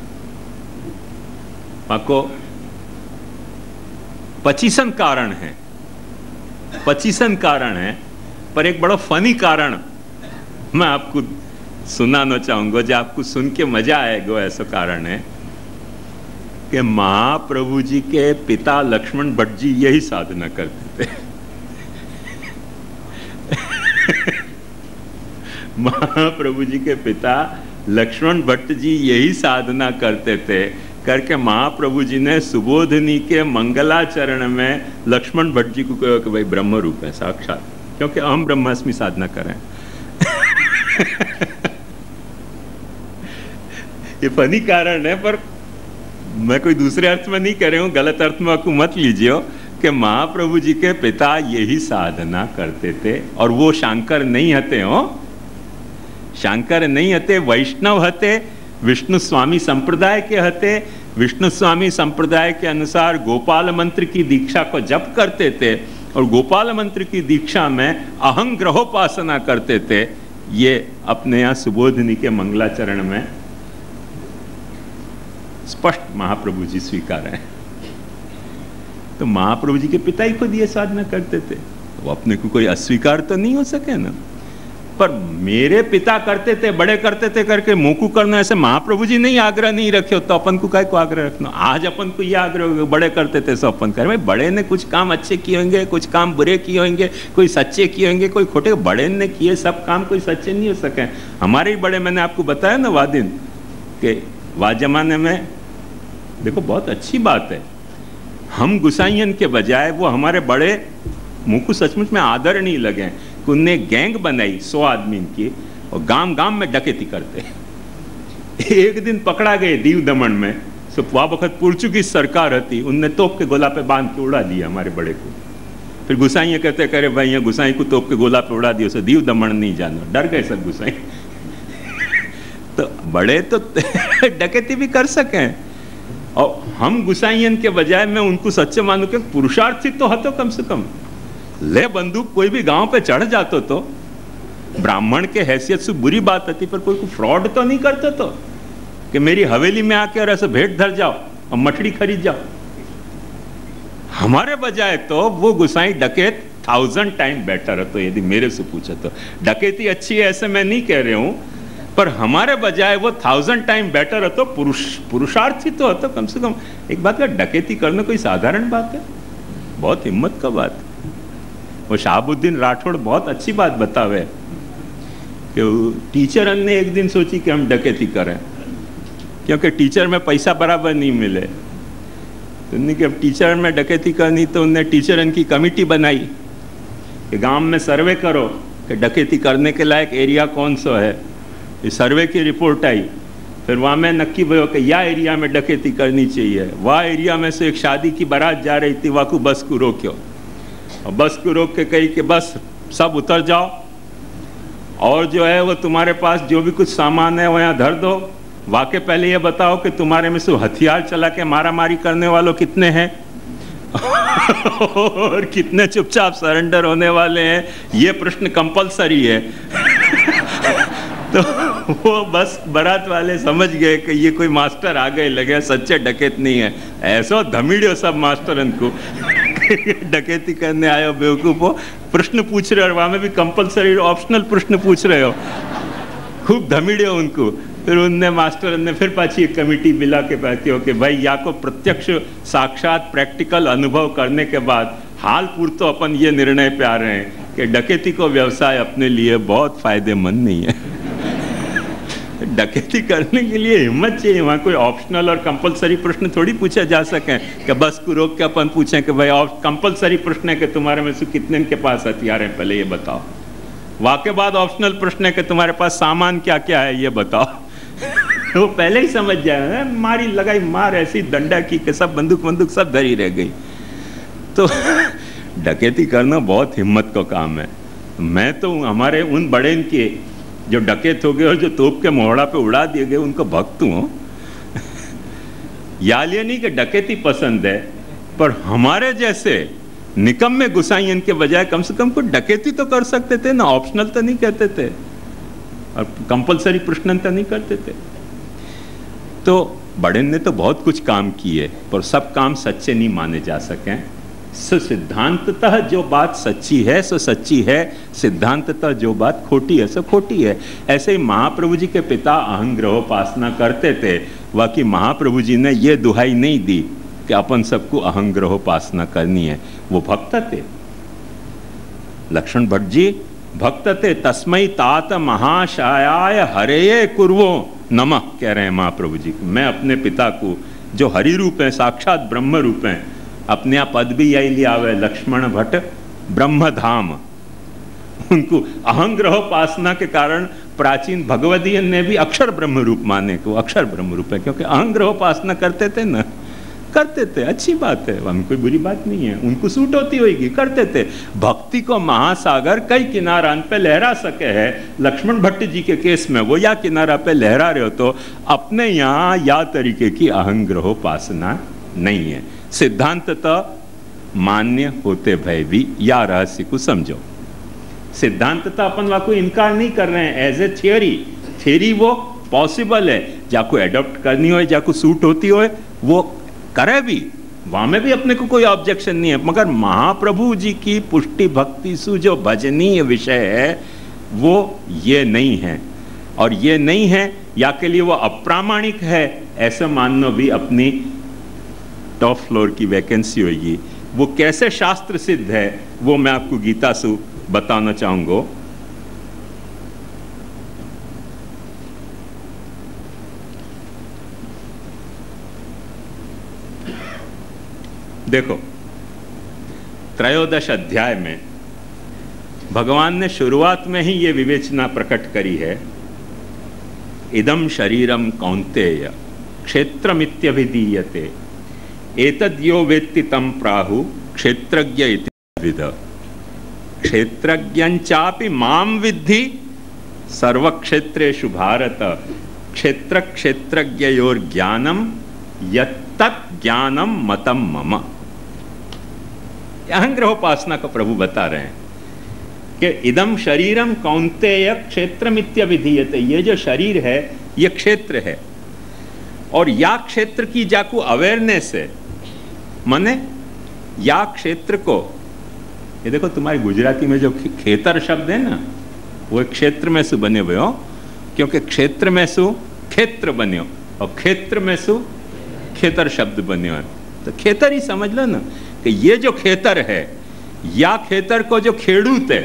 आपको 25 कारण है, पर एक बड़ा फनी कारण मैं आपको सुनाना चाहूंगा जो आपको सुन के मजा आएगा। ऐसा कारण है कि महाप्रभु जी के पिता लक्ष्मण भट्ट जी यही साधना करते थे। महाप्रभु जी के पिता लक्ष्मण भट्ट जी यही साधना करते थे। करके महाप्रभु जी ने सुबोधनी के मंगलाचरण में लक्ष्मण भट्ट जी को कहा कि भाई ब्रह्म रूप है साक्षात, क्योंकि हम ब्रह्मास्मि साधना करें। ये फनी कारण है, पर मैं कोई दूसरे अर्थ में नहीं कह रहा हूँ, गलत अर्थ में आपको मत लीजिए हो, कि महाप्रभु जी के पिता यही साधना करते थे। और वो शंकर नहीं हते हो, शंकर नहीं हते, वैष्णव हते, विष्णु स्वामी संप्रदाय के हते। विष्णु स्वामी संप्रदाय के अनुसार गोपाल मंत्र की दीक्षा को जप करते थे, और गोपाल मंत्र की दीक्षा में अहं ग्रहोपासना करते थे। ये अपने यहाँ सुबोधनी के मंगलाचरण में स्पष्ट महाप्रभु जी स्वीकार है। तो महाप्रभु जी के पिता ही खुद ये साधना करते थे, वो अपने को कोई अस्वीकार तो नहीं हो सके ना। पर मेरे पिता करते थे, बड़े करते थे करके मुंह करना, ऐसे महाप्रभु जी नहीं आग्रह नहीं रखे, तो अपन को काय को आग्रह रखना। आज अपन को ये आग्रह, बड़े करते थे सो अपन करें। भाई बड़े ने कुछ काम अच्छे किए होंगे, कुछ काम बुरे किए होंगे, कोई सच्चे किए होंगे, कोई खोटे। बड़े ने किए सब काम कोई सच्चे नहीं हो सके। हमारे ही बड़े, मैंने आपको बताया ना वाह दिन के वाह जमाने में, देखो बहुत अच्छी बात है, हम गुसाइयन के बजाय वो हमारे बड़े मुँह को सचमुच में आदर नहीं लगे। उनने गैंग बनाई 100 आदमी की, और गांव गांव में डकैती करते। एक दिन पकड़ा गए दीव दमन में, सो वह वक्त पुर्तगाली सरकार थी, उनने तोप के गोला पे बांध के उड़ा दिया हमारे बड़े को। फिर गुसाई कहते करे भाई यहाँ गुसाई को तोप के गोला पे उड़ा दिया, सो दीव दमन नहीं जाना, डर गए सब गुसाई। तो बड़े तो डकैती भी कर सकें, और हम गुसाइयन के बजाय मैं उनको सच्चे मानू के पुरुषार्थी तो हतो कम से कम। ले बंदूक कोई भी गांव पे चढ़ जातो तो ब्राह्मण के हैसियत से बुरी बात होती, पर कोई फ्रॉड तो नहीं करते तो कि मेरी हवेली में आके और ऐसे भेंट धर जाओ और मछली खरीद जाओ। हमारे बजाय तो वो गुसाई डकैत 1000 टाइम बेटर है। तो यदि मेरे से पूछे तो डकैती अच्छी है ऐसे मैं नहीं कह रहा हूं, पर हमारे बजाय वो 1000 टाइम बेटर है। तो पुरुषार्थी तो है, तो कम से कम एक बात का डकैती करना कोई साधारण बात है, बहुत हिम्मत का बात है। वो शहाबुद्दीन राठौड़ बहुत अच्छी बात बतावे कि टीचर ने एक दिन सोची कि हम डकैती करें, क्योंकि टीचर में पैसा बराबर नहीं मिले। तो उन्होंने कि अब टीचर में डकैती करनी, तो उनने टीचरन की कमेटी बनाई कि गांव में सर्वे करो कि डकैती करने के लायक एरिया कौन सा है। ये सर्वे की रिपोर्ट आई, फिर वहाँ में नक्की भयो कि यह एरिया में डकैती करनी चाहिए। वह एरिया में से एक शादी की बारात जा रही थी, वहाँ को बस को रोक्यो, और बस को रोक के कही कि बस सब उतर जाओ, और जो है वो तुम्हारे पास जो भी कुछ सामान है वो यहाँ धर दो। वाकई पहले ये बताओ कि तुम्हारे में से हथियार चला के मारा मारी करने वालों कितने हैं और कितने चुपचाप सरेंडर होने वाले हैं, ये प्रश्न कंपलसरी है। तो वो बस बारात वाले समझ गए कि ये कोई मास्टर आ गए लगे, सच्चे डकैत नहीं है। ऐसा धमीड़ो सब मास्टरन को डकैती करने आयो बेवकूफो, प्रश्न पूछ रहे हो, वहां में भी कंपलसरी ऑप्शनल प्रश्न पूछ रहे हो, खूब धमीड़ो उनको। फिर उनने मास्टर ने फिर पाछी एक कमेटी मिला के कहती हो कि भाई या को प्रत्यक्ष साक्षात प्रैक्टिकल अनुभव करने के बाद हाल पूर्तो अपन ये निर्णय पे आ रहे हैं कि डकैती को व्यवसाय अपने लिए बहुत फायदेमंद नहीं है। डकैती करने के लिए हिम्मत चाहिए, वहाँ कोई ऑप्शनल और कंपलसरी प्रश्न थोड़ी पूछे जा सके कि बस को रोक के अपन पूछें कि भाई कंपलसरी प्रश्न है कि तुम्हारे में से कितने के पास हथियार हैं पहले ये बताओ। वाके बाद ऑप्शनल प्रश्न है कि तुम्हारे पास सामान क्या क्या है ये बताओ। वो पहले ही समझ जाए, मारी लगाई मार ऐसी डंडा की कि सब बंदूक सब धरी रह गई। तो डकैती करना बहुत हिम्मत का काम है। मैं तो हमारे उन बड़े के जो डकैत हो गए और जो तोप के मोहड़ा पे उड़ा दिए गए उनको भक्त हूँ। यालिया नहीं कि डकैती पसंद है, पर हमारे जैसे निकम्मे गुसाइयन के बजाय कम से कम कुछ डकैती तो कर सकते थे ना, ऑप्शनल तो नहीं कहते थे और कंपलसरी प्रश्न तो नहीं करते थे। तो बड़े ने तो बहुत कुछ काम किए, पर सब काम सच्चे नहीं माने जा सके। सो सिद्धांततः जो बात सच्ची है सो सच्ची है, सिद्धांततः जो बात खोटी है सो खोटी है। ऐसे ही महाप्रभु जी के पिता अहंग्रहोपासना करते थे, बाकी महाप्रभु जी ने ये दुहाई नहीं दी कि अपन सबको अहंग्रहोपासना करनी है। वो भक्त थे, लक्ष्मण भट्ट जी भक्त थे। तस्मै तात महाशायाय हरेये कुर्वो नमः कह रहे हैं महाप्रभु जी। मैं अपने पिता को जो हरि रूप है, साक्षात ब्रह्म रूप है, अपने आप पद भी यही लिया हुआ है, लक्ष्मण भट्ट ब्रह्मधाम। उनको अहंग्रहोपासना के कारण प्राचीन भगवदीय ने भी अक्षर ब्रह्म रूप माने को अक्षर ब्रह्म रूप है, क्योंकि अहंग्रहोपासना करते थे ना, करते थे, अच्छी बात है, हम कोई बुरी बात नहीं है, उनको सूट होती होगी, करते थे। भक्ति को महासागर कई किनारान पे लहरा सके है। लक्ष्मण भट्ट जी के केस में वो या किनारा पे लहरा रहे हो, तो अपने यहाँ या तरीके की अहंग्रहोपासना नहीं है। सिद्धांततः मान्य होते भय भी या रहस्य को समझो। सिद्धांततः अपन वहाँ को इनकार नहीं कर रहे हैं, एज ए थियरी वो पॉसिबल है, जाको एडॉप्ट करनी हो, जाको सूट होती हो वो करे भी, वहां में भी अपने को कोई ऑब्जेक्शन नहीं है। मगर महाप्रभु जी की पुष्टि भक्ति सु जो भजनीय विषय है वो ये नहीं है, और ये नहीं है या के लिए वो अप्रामाणिक है ऐसा मानना भी अपनी टॉप फ्लोर की वैकेंसी होगी। वो कैसे शास्त्र सिद्ध है वो मैं आपको गीता सु बताना चाहूंगा। देखो, त्रयोदश अध्याय में भगवान ने शुरुआत में ही ये विवेचना प्रकट करी है, इदं शरीरम कौन्तेय क्षेत्रमित्यभिधीयते एतद्यो वेत्ति तं प्राहु क्षेत्रज्ञ इति विद क्षेत्रज्ञञ्चापि मां विद्धि सर्वक्षेत्रेषु भारत क्षेत्र क्षेत्रज्ञयोर ज्ञानम यत्तत् ज्ञानम मतम मम। अहंग्रहोपासना का प्रभु बता रहे हैं कि इदम शरीरम कौन्तेय क्षेत्रमित्यभिधीयते, ये जो शरीर है ये क्षेत्र है, और या क्षेत्र की जाकू अवेयरनेस है, माने या क्षेत्र को, ये देखो तुम्हारी गुजराती में जो खेतर शब्द है ना वो क्षेत्र में से बने हुए हो, क्योंकि क्षेत्र में सु क्षेत्र बने हो और क्षेत्र में सु खेतर शब्द बने हो, तो खेतर ही समझ लो ना कि ये जो खेतर है या खेतर को जो खेड़ूत है,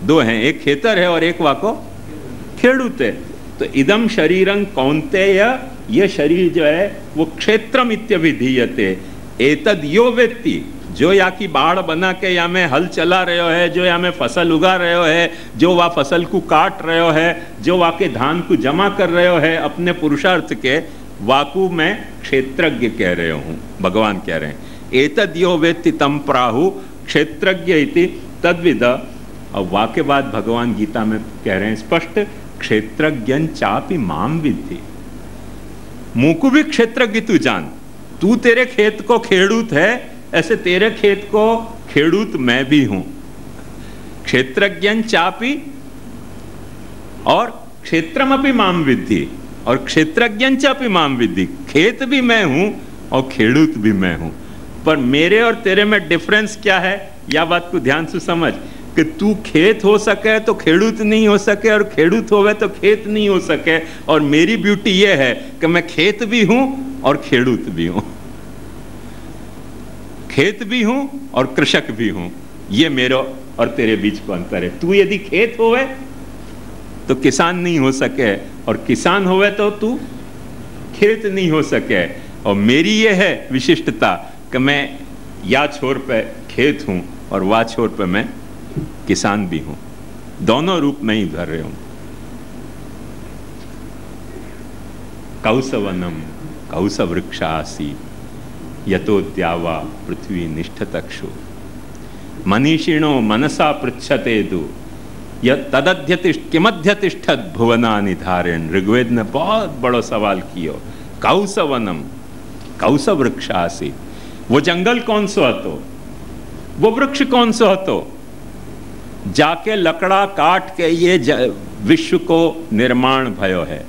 दो हैं, एक खेतर है और एक वाको खेड़ूत है। तो इदम शरीरं कौन्तेय, ये शरीर जो है वो क्षेत्रम इत्यभिधीयते एतद यो व्यक्ति, जो या की बाढ़ बना के या में हल चला रहे हो है, जो या में फसल उगा रहे हो है, जो वह फसल को काट रहे हो है, जो वा के धान को जमा कर रहे हो है अपने पुरुषार्थ के, वाकु में क्षेत्रज्ञ कह रहे हूं। भगवान कह रहे हैं एतद यो वेत्ति तं प्राहु क्षेत्रज्ञ इति तद्विद। और वाक्य बाद भगवान गीता में कह रहे हैं स्पष्ट, क्षेत्रज्ञं चापि माम विद्धि, मुकु भी क्षेत्रज्ञ तू जान, तू तेरे खेत को खेड़ूत है ऐसे तेरे खेत को खेड़ूत मैं भी हूं। क्षेत्रज्ञं चापि और क्षेत्रमपि माम विद्धि, और क्षेत्रज्ञं चापि माम विद्धि, खेत भी मैं हूं और खेड़ूत भी मैं हूं। पर मेरे और तेरे में डिफरेंस क्या है, या बात को ध्यान से समझ कि तू खेत हो सके तो खेड़ूत नहीं हो सके, और खेड़ूत होवे तो खेत नहीं हो सके। और मेरी ब्यूटी ये है कि मैं खेत भी हूं और खेड़ूत भी हूं, खेत भी हूं और कृषक भी हूं। ये मेरे और तेरे बीच को अंतर है। तू यदि खेत होवे तो किसान नहीं हो सके, और किसान होवे तो तू खेत नहीं हो सके। और मेरी ये है विशिष्टता कि मैं या छोर पे खेत हूं और वा छोर पे मैं किसान भी हूं, दोनों रूप में ही भर रहे हूं। कौसवनम कौसवृक्षासी यतोद्यावा पृथ्वी निष्ठतक्षु मनीषिणो मनसा पृच्छते दु तदध्यतिष्ठ किमध्यतिष्ठत भुवनानि धारेण। ऋग्वेद ने बहुत बड़ा सवाल किया। कौसवनम कौसवृक्षासी, वो जंगल कौन सो हतो, वो वृक्ष कौन सो हतो, जाके लकड़ा काट के ये विश्व को निर्माण भयो है।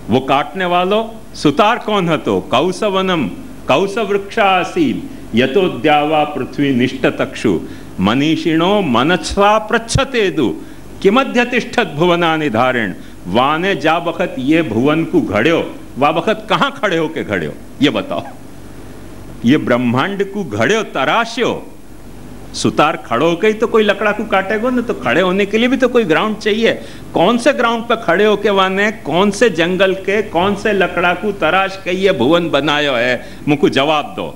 वो काटने वालों सुतार कौन हतो, कौसवनम कौसवृक्षासी यतोद्यावा पृथ्वी निष्ठतक्षु मनीषिणो मनसा पृच्छते दु किमध्यतिष्ठत भुवनानि धारेण। वाने जा बखत ये भुवन को घड़्यो, वा बखत कहां खड़े हो के घड़्यो, ये बताओ। ये ब्रह्मांड को घड़्यो तराश्यो, सुतार खड़ो हो गई तो कोई लकड़ा को काटेगा ना, तो खड़े होने के लिए भी तो कोई ग्राउंड चाहिए। कौन से ग्राउंड पे खड़े होके वाने कौन से जंगल के कौन से लकड़ा को तराश के ये भुवन बनायो है, मुझको जवाब दो।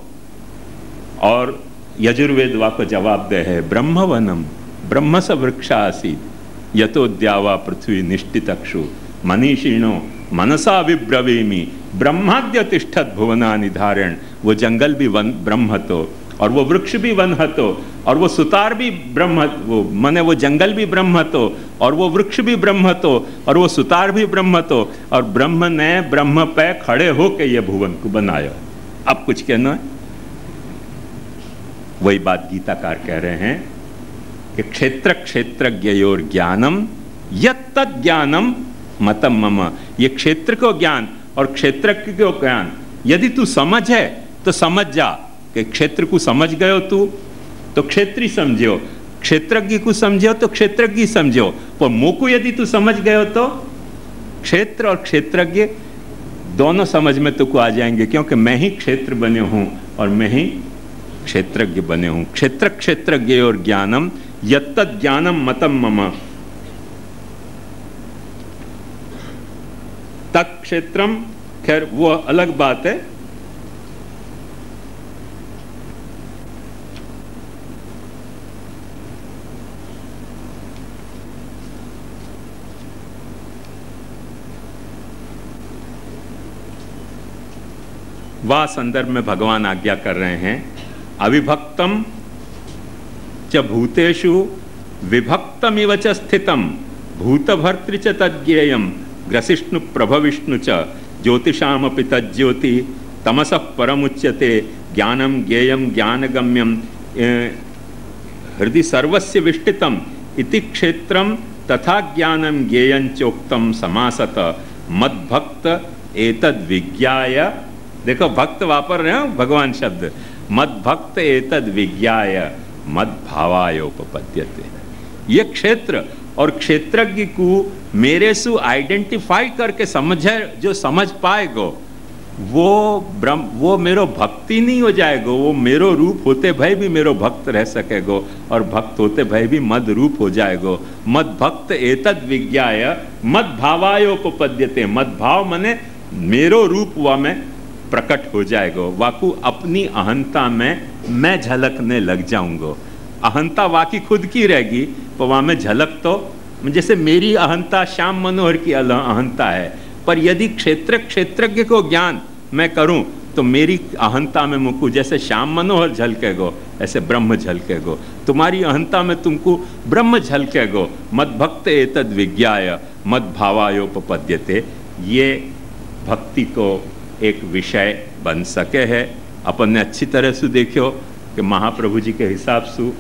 और यजुर्वेद वा को जवाब दे है ब्रह्मवनम ब्रह्म स वृक्षा आसीत यतोद्यावा पृथ्वी निष्ठितक्षु मनीषिणो मनसा विब्रवीमि ब्रह्माद्य तिष्ठत भुवनानि धारण। वो जंगल भी वन ब्रह्म तो, और वो वृक्ष भी वन हतो, और वो सुतार भी ब्रह्म, वो मने वो जंगल भी ब्रह्म तो, और वो वृक्ष भी ब्रह्म तो, और वो सुतार भी ब्रह्म तो, और ब्रह्म ने ब्रह्म पे खड़े होके ये भुवन को बनाया। अब कुछ कहना है? वही बात गीताकार कह रहे हैं कि क्षेत्र क्षेत्रज्ञयोर ज्ञानम यत्तत् ज्ञानम मतम मम। ये क्षेत्र को ज्ञान और क्षेत्रज्ञ को ज्ञान यदि तू समझ है तो समझ जा कि क्षेत्र को समझ गयो तू तो क्षेत्री समझो, क्षेत्रज्ञ को समझो तो क्षेत्रज्ञ समझो, पर मोको यदि तू समझ गयो तो क्षेत्र और क्षेत्रज्ञ दोनों समझ में तुमको आ जाएंगे, क्योंकि मैं ही क्षेत्र बने हूं और मैं ही क्षेत्रज्ञ बने हूं। क्षेत्र क्षेत्रज्ञ और ज्ञानम यत्तत् ज्ञानम मतम मम तत्क्षेत्रम। खैर वो अलग बात है। वह संदर्भ में भगवान आज्ञा कर रहे हैं, अविभक्तम च भूतेषु विभक्तमिव च स्थितम भूतभर्तृ च तज्ञेयम ग्रसिष्णु प्रभविष्णु च ज्योतिषामपि तज्ज्योति तमसः परमुच्यते ज्ञानम ज्ञेयम ज्ञानगम्यम हृदि सर्वस्य विष्टितम इति क्षेत्रम तथा ज्ञानम ज्ञेयं चोक्तम समासत मद्भक्त एतद् विज्ञाय। देखो भक्त वापर रहे हो भगवान शब्द, मद्भक्त एतद् विज्ञाय मद्भावायोपपद्यते। ये क्षेत्र और क्षेत्रज्ञ को मेरे से आइडेंटिफाई करके समझे, जो समझ पाएगो वो ब्रह्म, वो मेरो भक्ति नहीं हो जाएगो, वो मेरो रूप होते भय भी मेरो भक्त रह सकेगो, और भक्त होते भय भी मद रूप हो जाएगो। मद भक्त एतद् विज्ञाय मद भावायोपपद्यते। मद भाव मने मेरो रूप हुआ में प्रकट हो जाएगो। वाकू अपनी अहंता में मैं झलकने लग जाऊंगो। अहंता वाकी खुद की रहेगी, पर वहां में झलक तो जैसे मेरी अहंता श्याम मनोहर की अहंता है, पर यदि क्षेत्र क्षेत्रज्ञ को ज्ञान मैं करूं तो मेरी अहंता में मुझको जैसे श्याम मनोहर झलकेगो ऐसे ब्रह्म झलकेगो। तुम्हारी अहंता में तुमको ब्रह्म झलकेगो। मद्भक्त एतद् विज्ञाय मद्भावायोपपद्यते। ये भक्ति को एक विषय बन सके है। अपन ने अच्छी तरह से देखो कि महाप्रभु जी के हिसाब से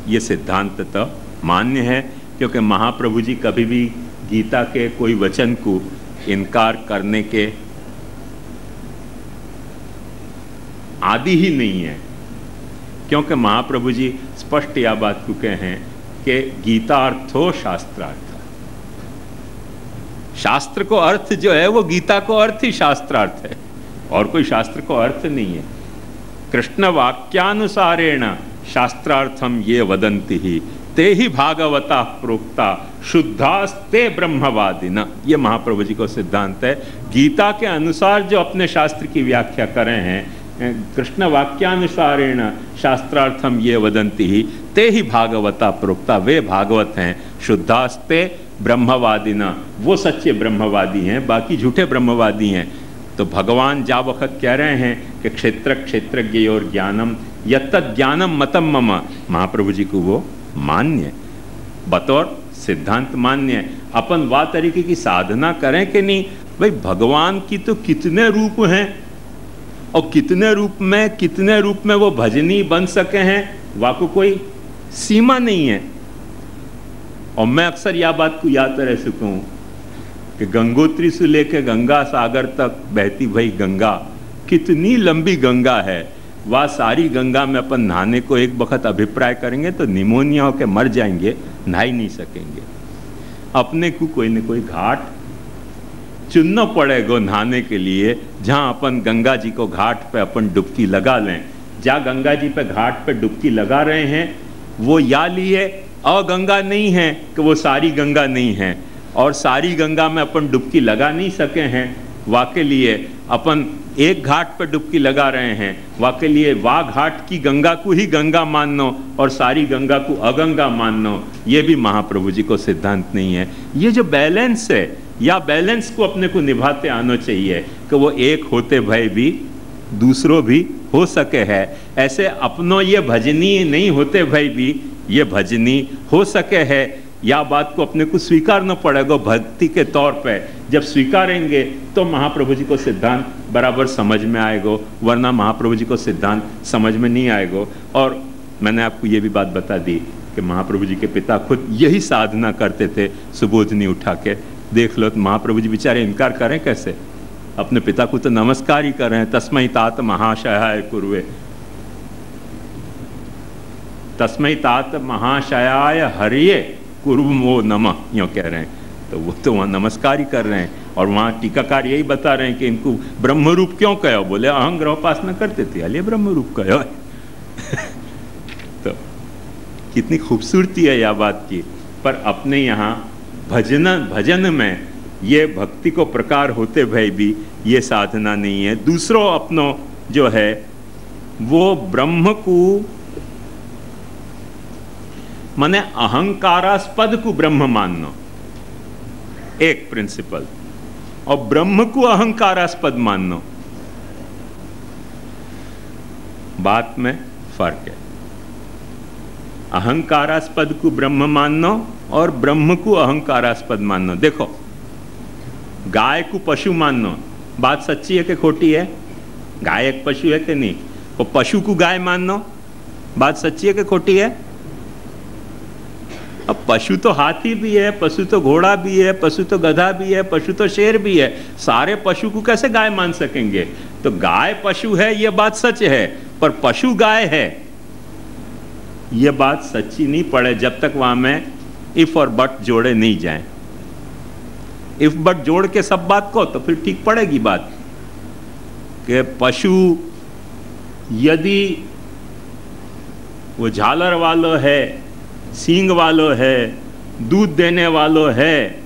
ये सिद्धांत तो मान्य है, क्योंकि महाप्रभु जी कभी भी गीता के कोई वचन को इनकार करने के आदि ही नहीं है, क्योंकि महाप्रभु जी स्पष्ट यह बात को कहे हैं कि गीतार्थो शास्त्रार्थ। शास्त्र को अर्थ जो है वो गीता को अर्थ ही शास्त्रार्थ है, और कोई शास्त्र को अर्थ नहीं है। कृष्ण वाक्यानुसारेण शास्त्रार्थम ये वदन्ति ही ते ही भागवता प्रोक्ता शुद्धास्ते ब्रह्मवादिन। ये महाप्रभु जी को सिद्धांत है। गीता के अनुसार जो अपने शास्त्र की व्याख्या कर रहे हैं, कृष्ण वाक्यानुसारेण शास्त्रार्थम ये वदन्ति ही ते ही भागवता प्रोक्ता, वे भागवत हैं। शुद्धास्ते ब्रह्मवादिना, वो सच्चे ब्रह्मवादी हैं, बाकी झूठे ब्रह्मवादी हैं। तो भगवान जा वक्त कह रहे हैं कि क्षेत्र क्षेत्रज्ञ और ज्ञानम यत्तत् ज्ञानम मतम मम। महाप्रभु जी को वो मान्य बतौर सिद्धांत मान्य। अपन वा तरीके की साधना करें कि नहीं भाई, भगवान की तो कितने रूप हैं और कितने रूप में वो भजनी बन सके हैं, वाको कोई सीमा नहीं है। और मैं अक्सर यह बात को याद रह सकूं कि गंगोत्री से लेकर गंगा सागर तक बहती भई गंगा, कितनी लंबी गंगा है। वह सारी गंगा में अपन नहाने को एक वक्त अभिप्राय करेंगे तो निमोनिया होकर मर जाएंगे, नहा ही नहीं सकेंगे। अपने को कोई न कोई घाट चुनना पड़ेगा नहाने के लिए, जहाँ अपन गंगा जी को घाट पे अपन डुबकी लगा लें। जहाँ गंगा जी पे घाट पे डुबकी लगा रहे हैं वो या लिए अगंगा नहीं है कि वो सारी गंगा नहीं है, और सारी गंगा में अपन डुबकी लगा नहीं सके हैं, वाके लिए अपन एक घाट पर डुबकी लगा रहे हैं, वाके लिए वाह घाट की गंगा को ही गंगा मानना और सारी गंगा को अगंगा मानना, ये भी महाप्रभु जी को सिद्धांत नहीं है। ये जो बैलेंस है, या बैलेंस को अपने को निभाते आना चाहिए कि वो एक होते भय भी दूसरों भी हो सके है। ऐसे अपनों ये भजनी नहीं होते भय भी ये भजनी हो सके है, या बात को अपने को स्वीकारना पड़ेगा भक्ति के तौर पे। जब स्वीकारेंगे तो महाप्रभु जी को सिद्धांत बराबर समझ में आएगा, वरना महाप्रभु जी को सिद्धांत समझ में नहीं आएगा। और मैंने आपको ये भी बात बता दी कि महाप्रभु जी के पिता खुद यही साधना करते थे, सुबोधनी उठा के देख लो। तो महाप्रभु जी बेचारे इनकार करें कैसे? अपने पिता को तो नमस्कार ही कर रहे हैं, तस्मै तात महाशयाय कुर्वे, तस्मै तात महाशयाय हरिये कुर्वमो नमः, यूँ कह रहे हैं। तो वो तो वहाँ नमस्कार ही कर रहे हैं। और वहाँ टीकाकार यही बता रहे हैं कि इनको ब्रह्म रूप क्यों कहो? बोले अहं ग्रहोपासना करते थे, अलिए ब्रह्म रूप कहो। तो कितनी खूबसूरती है यह बात की। पर अपने यहाँ भजन में ये भक्ति को प्रकार होते भय भी ये साधना नहीं है। दूसरों अपनों जो है वो ब्रह्म को माने अहंकारास्पद को ब्रह्म मानना, एक प्रिंसिपल, और ब्रह्म को अहंकारास्पद मानना, बात में फर्क है। अहंकारास्पद को ब्रह्म मानना और ब्रह्म को अहंकारास्पद मानना। देखो, गाय को पशु मानना, बात सच्ची है कि खोटी है? गाय एक पशु है कि नहीं? वो पशु को गाय मानना, बात सच्ची है कि खोटी है? अब पशु तो हाथी भी है, पशु तो घोड़ा भी है, पशु तो गधा भी है, पशु तो शेर भी है। सारे पशु को कैसे गाय मान सकेंगे? तो गाय पशु है ये बात सच है, पर पशु गाय है ये बात सच्ची नहीं पड़े जब तक वहां में इफ और बट जोड़े नहीं जाए। इफ बट जोड़ के सब बात को तो फिर ठीक पड़ेगी बात कि पशु यदि वो झालर वालो है, सींग वालो है, दूध देने वालो है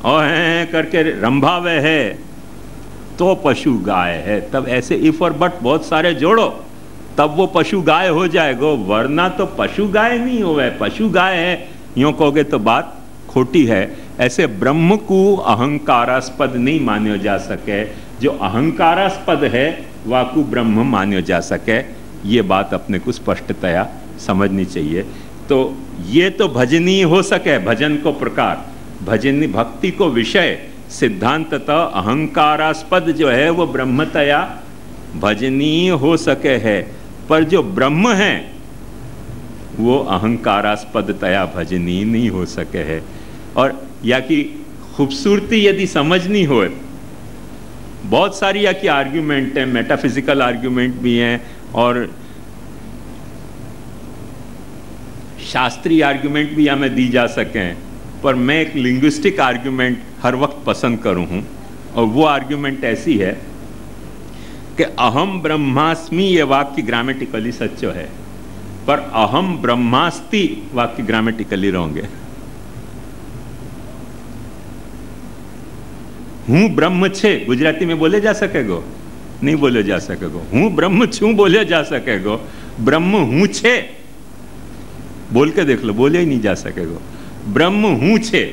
और हैं करके रंभावे है, तो पशु गाय है। तब ऐसे इफ और बट बहुत सारे जोड़ो तब वो पशु गाय हो जाएगा, वरना तो पशु गाय नहीं होवे, पशु गाय है यूं कहोगे तो बात खोटी है। ऐसे ब्रह्म को अहंकारास्पद नहीं मान्यो जा सके, जो अहंकारास्पद है वाकु ब्रह्म मान्यो जा सके, ये बात अपने को स्पष्टतया समझनी चाहिए। तो ये तो भजनीय हो सके, भजन को प्रकार, भजनी भक्ति को विषय, सिद्धांततः अहंकारास्पद जो है वो ब्रह्मतया भजनीय हो सके है, पर जो ब्रह्म है वो अहंकारास्पदतया भजनीय नहीं हो सके है। और या कि खूबसूरती यदि समझनी हो, बहुत सारी या कि आर्ग्यूमेंट है, मेटाफिजिकल आर्ग्यूमेंट भी हैं और शास्त्रीय आर्ग्यूमेंट भी हमें दी जा सकें, पर मैं एक लिंग्विस्टिक आर्ग्यूमेंट हर वक्त पसंद करूं हूं, और वो आर्ग्यूमेंट ऐसी है कि अहम ब्रह्मास्मि ये वाक्य ग्रामेटिकली सच्चो है, पर अहम ब्रह्मास्ति वाक्य ग्रामेटिकली रॉन्ग है। हूं ब्रह्म छे गुजराती में बोले जा सकेगो? नहीं बोले जा सकेगो। हूं ब्रह्म छू बोले जा सकेगो, ब्रह्म हूं छे बोल के देख लो, बोले ही नहीं जा सकेगो। ब्रह्म हूं छे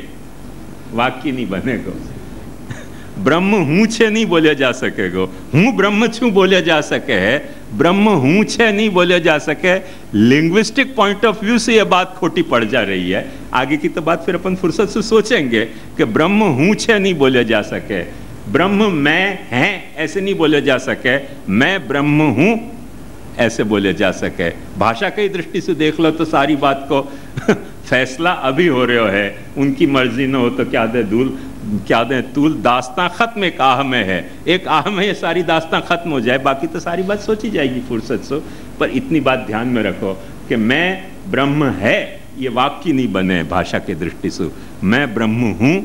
वाक्य नहीं बनेगो, ब्रह्म हूं छे नहीं बोले जा सकेगो। हूं ब्रह्म छू बोले जा सके है, ब्रह्म हूं छे नहीं बोले जा सके। लिंग्विस्टिक पॉइंट ऑफ व्यू से यह बात खोटी पड़ जा रही है। आगे की तो बात फिर अपन फुर्सत से सोचेंगे कि ब्रह्म हूं छे नहीं बोले जा सके, ब्रह्म मैं है ऐसे नहीं बोले जा सके, मैं ब्रह्म हूं ऐसे बोले जा सके। भाषा की दृष्टि से देख लो तो सारी बात को फैसला अभी हो रहा है, उनकी मर्जी न हो तो क्या दे दूल क्या दे तूल, दास्तां खत्म एक आह में है, एक आह में ये सारी दास्तां खत्म हो जाए, बाकी तो सारी बात सोची जाएगी फुर्सत से। पर इतनी बात ध्यान में रखो कि मैं ब्रह्म है ये वाक्य नहीं बने भाषा की दृष्टि से, मैं ब्रह्म हूं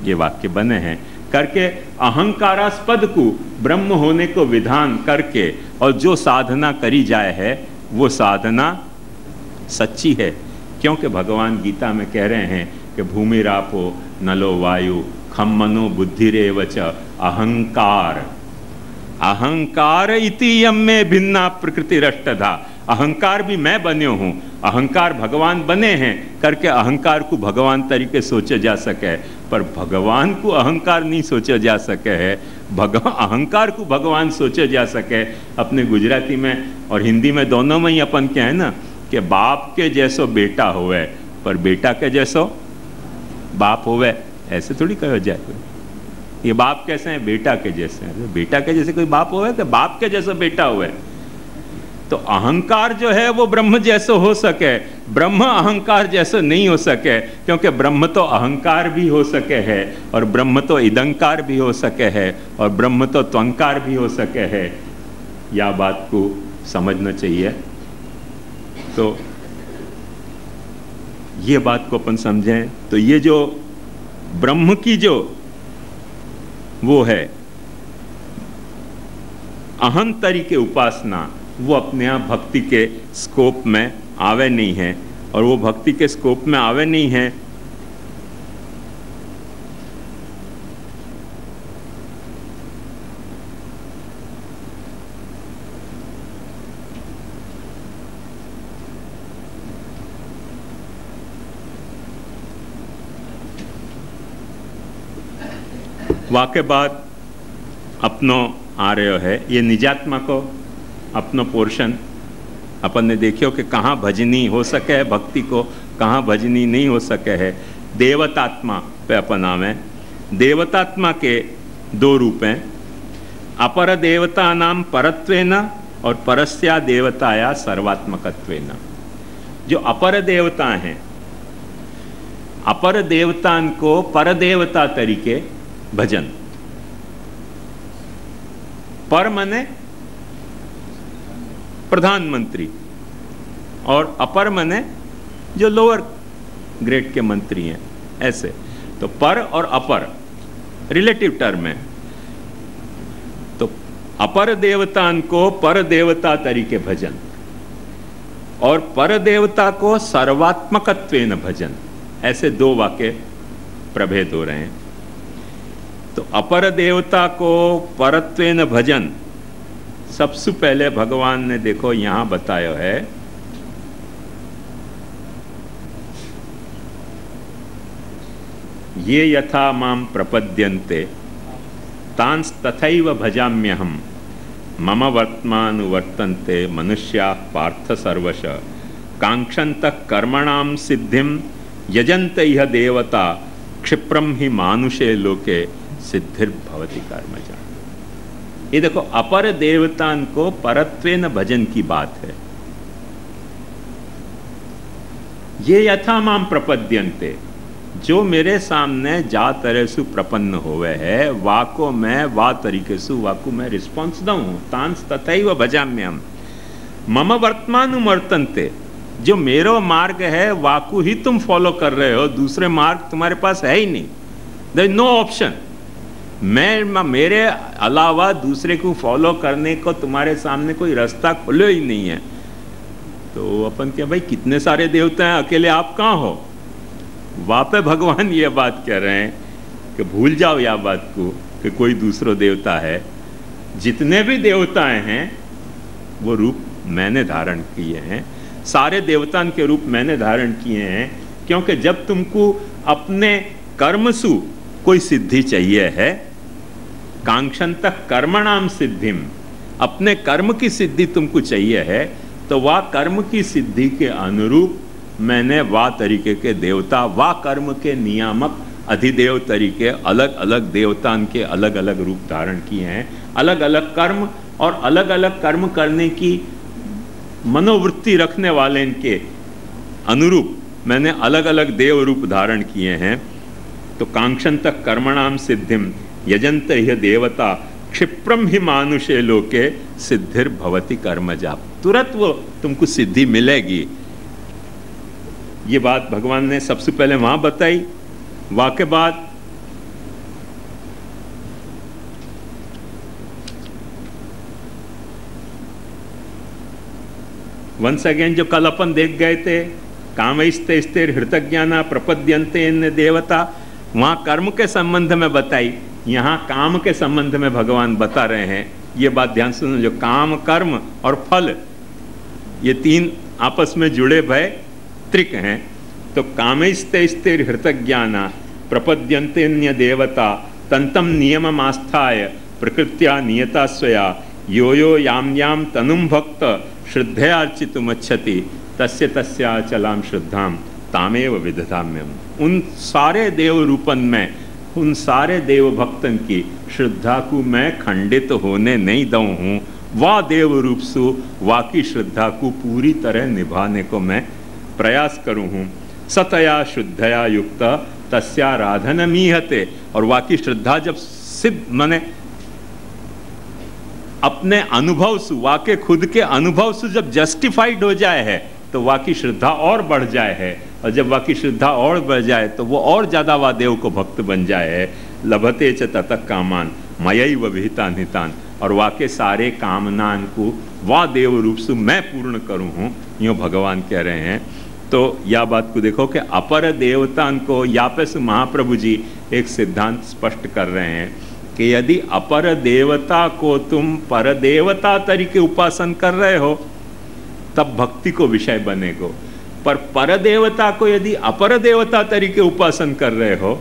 ये वाक्य बने हैं करके अहंकारास्पद को ब्रह्म होने को विधान करके और जो साधना करी जाए है वो साधना सच्ची है। क्योंकि भगवान गीता में कह रहे हैं कि भूमिरापो नलो वायु खम मनो बुद्धिरेव च अहंकार। अहंकार इति यम में भिन्ना प्रकृति रष्टधा। अहंकार भी मैं बने हूं, अहंकार भगवान बने हैं करके अहंकार को भगवान तरीके सोचा जा सके, पर भगवान को अहंकार नहीं सोचा जा सके है। अहंकार को भगवान सोचा जा सके। अपने गुजराती में और हिंदी में दोनों में ही अपन क्या है ना कि बाप के जैसो बेटा होवे, पर बेटा के जैसो बाप होवे, ऐसे थोड़ी कहा जाए। ये बाप कैसे हैं? बेटा के जैसे हैं। बेटा के जैसे कोई बाप होवे कि बाप के जैसा बेटा हुए? तो अहंकार जो है वो ब्रह्म जैसे हो सके, ब्रह्म अहंकार जैसे नहीं हो सके, क्योंकि ब्रह्म तो अहंकार भी हो सके है, और ब्रह्म तो इदंकार भी हो सके है, और ब्रह्म तो त्वंकार भी हो सके है। या बात को समझना चाहिए। तो ये बात को अपन समझें तो ये जो ब्रह्म की जो वो है अहंतरी के उपासना, वो अपने आप भक्ति के स्कोप में आवे नहीं है, और वो भक्ति के स्कोप में आवे नहीं है वाके बाद अपनो आ रहे है ये निजात्मा को अपनो पोर्शन अपन ने देखियो कि कहाँ भजनी हो सके है भक्ति को, कहाँ भजनी नहीं हो सके है। देवतात्मा पे अपन आवे। देवतात्मा के दो रूप हैं, अपर देवता नाम परत्वेन और परस्या देवताया सर्वात्मकत्वेन। जो अपर देवता हैं, अपर देवतान को पर देवता तरीके भजन। पर मने प्रधानमंत्री, और अपर मने जो लोअर ग्रेड के मंत्री हैं, ऐसे। तो पर और अपर रिलेटिव टर्म है। तो अपर देवतान को पर देवता तरीके भजन, और पर देवता को सर्वात्मकत्वेन भजन। ऐसे दो वाक्य प्रभेद हो रहे हैं। तो अपर देवता को परत्वेन भजन सबसे पहले भगवान ने देखो यहां बताया है, ये यथा माम प्रपद्यन्ते तांस तथैव भजाम्यहम् मम वर्तमानुवर्तन्ते मनुष्याः पार्थ सर्वश कांक्षन्तः कर्मणां सिद्धिं यजन्त इह देवता क्षिप्रम ही मानुषे लोके सिद्धिर्भवति कर्मजा। ये देखो अपर देवतान को परत्वेन भजन की बात है। ये यथा माम प्रपद्यन्ते, जो मेरे सामने जा तरह सु प्रपन्न होवे है, वाको मैं वा तरीके सु वाको मैं रिस्पॉन्स दूं। तांस तथैव भजाम्यहम् मम वर्तमानुवर्तन्ते, जो मेरा मार्ग है वाकू ही तुम फॉलो कर रहे हो, दूसरे मार्ग तुम्हारे पास है ही नहीं। There is no option. मैं मेरे अलावा दूसरे को फॉलो करने को तुम्हारे सामने कोई रास्ता खुले ही नहीं है। तो अपन क्या भाई कितने सारे देवता हैं, अकेले आप कहाँ हो? वहाँ पे भगवान ये बात कह रहे हैं कि भूल जाओ या बात को कि कोई दूसरा देवता है। जितने भी देवताएं हैं वो रूप मैंने धारण किए हैं, सारे देवताओं के रूप मैंने धारण किए हैं। क्योंकि जब तुमको अपने कर्मसु कोई सिद्धि चाहिए है, कांक्षन्तः कर्मणाम सिद्धिम, अपने कर्म की सिद्धि तुमको चाहिए है, तो वह कर्म की सिद्धि के अनुरूप मैंने वह तरीके के देवता, वह कर्म के नियामक अधिदेव तरीके अलग अलग देवताओं के अलग अलग रूप धारण किए हैं। अलग अलग कर्म और अलग अलग कर्म करने की मनोवृत्ति रखने वाले इनके अनुरूप मैंने अलग अलग देव रूप धारण किए हैं। तो कांक्षन्तः कर्मणाम सिद्धिम यजन्त इह देवता क्षिप्रम ही मानुषे लोके सिद्धिर्भवति कर्मजा। तुरंत वो तुमको सिद्धि मिलेगी। ये बात भगवान ने सबसे पहले वहां बताई। वाके बाद वंस अगेन जो कल अपन देख गए थे, कामैस्ते स्थिर हृतज्ञाना प्रपद्यन्ते इन देवता, वहां कर्म के संबंध में बताई, यहाँ काम के संबंध में भगवान बता रहे हैं। ये बात ध्यान सुनो, जो काम, कर्म और फल, ये तीन आपस में जुड़े भय त्रिक हैं। तो कामैस्ते स्थिर हृतज्ञाना प्रपद्यन्ते देवता तंतम नियमम आस्थाय प्रकृत्या नियता स्वया यो यो याम याम तनुम भक्त श्रद्धयार्चितुमच्छति तस्य तस्याचलाम श्रद्धाम तामेव विदधाम्यम। उन सारे देव रूपन में, उन सारे देव भक्तन की श्रद्धा को मैं खंडित होने नहीं दूँ हूँ। वह देव रूप सु वाकी श्रद्धा को पूरी तरह निभाने को मैं प्रयास करूँ हूँ। सतया शुद्धया युक्त तस्याराधनमीहते। और वाकी श्रद्धा जब सिद्ध, माने अपने अनुभव से, वाके खुद के अनुभव से जब जस्टिफाइड हो जाए है तो वाकी श्रद्धा और बढ़ जाए है। और जब वाकी श्रद्धा और बढ़ जाए तो वो और ज्यादा वा देव को भक्त बन जाए है। लभते च ततः कामान मयैव विहितान हितान। और वाके सारे कामनान को वा देव रूप से मैं पूर्ण करूं हूँ, यूँ भगवान कह रहे हैं। तो यह बात को देखो कि अपर देवतान को, या पे महाप्रभु जी एक सिद्धांत स्पष्ट कर रहे हैं कि यदि अपर देवता को तुम पर देवता तरीके उपासन कर रहे हो तब भक्ति को विषय बनेगो। पर देवता को यदि अपर देवता तरीके उपासन कर रहे हो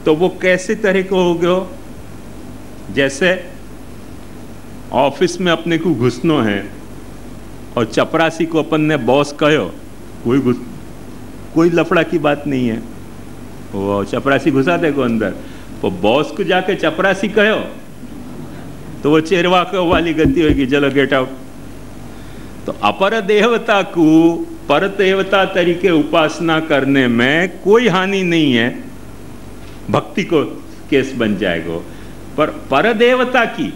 तो वो कैसे तरीके हो गयो? जैसे ऑफिस में अपने को घुसनो है और चपरासी को अपन ने बॉस कहो, कोई लफड़ा की बात नहीं है, वो चपरासी घुसा देगो अंदर। तो बॉस को जाके चपरासी कहो तो वो चेरवा को वाली गति होगी, चलो गेट आउट। तो अपर देवता को पर देवता तरीके उपासना करने में कोई हानि नहीं है, भक्ति को केस बन जाएगा। पर देवता की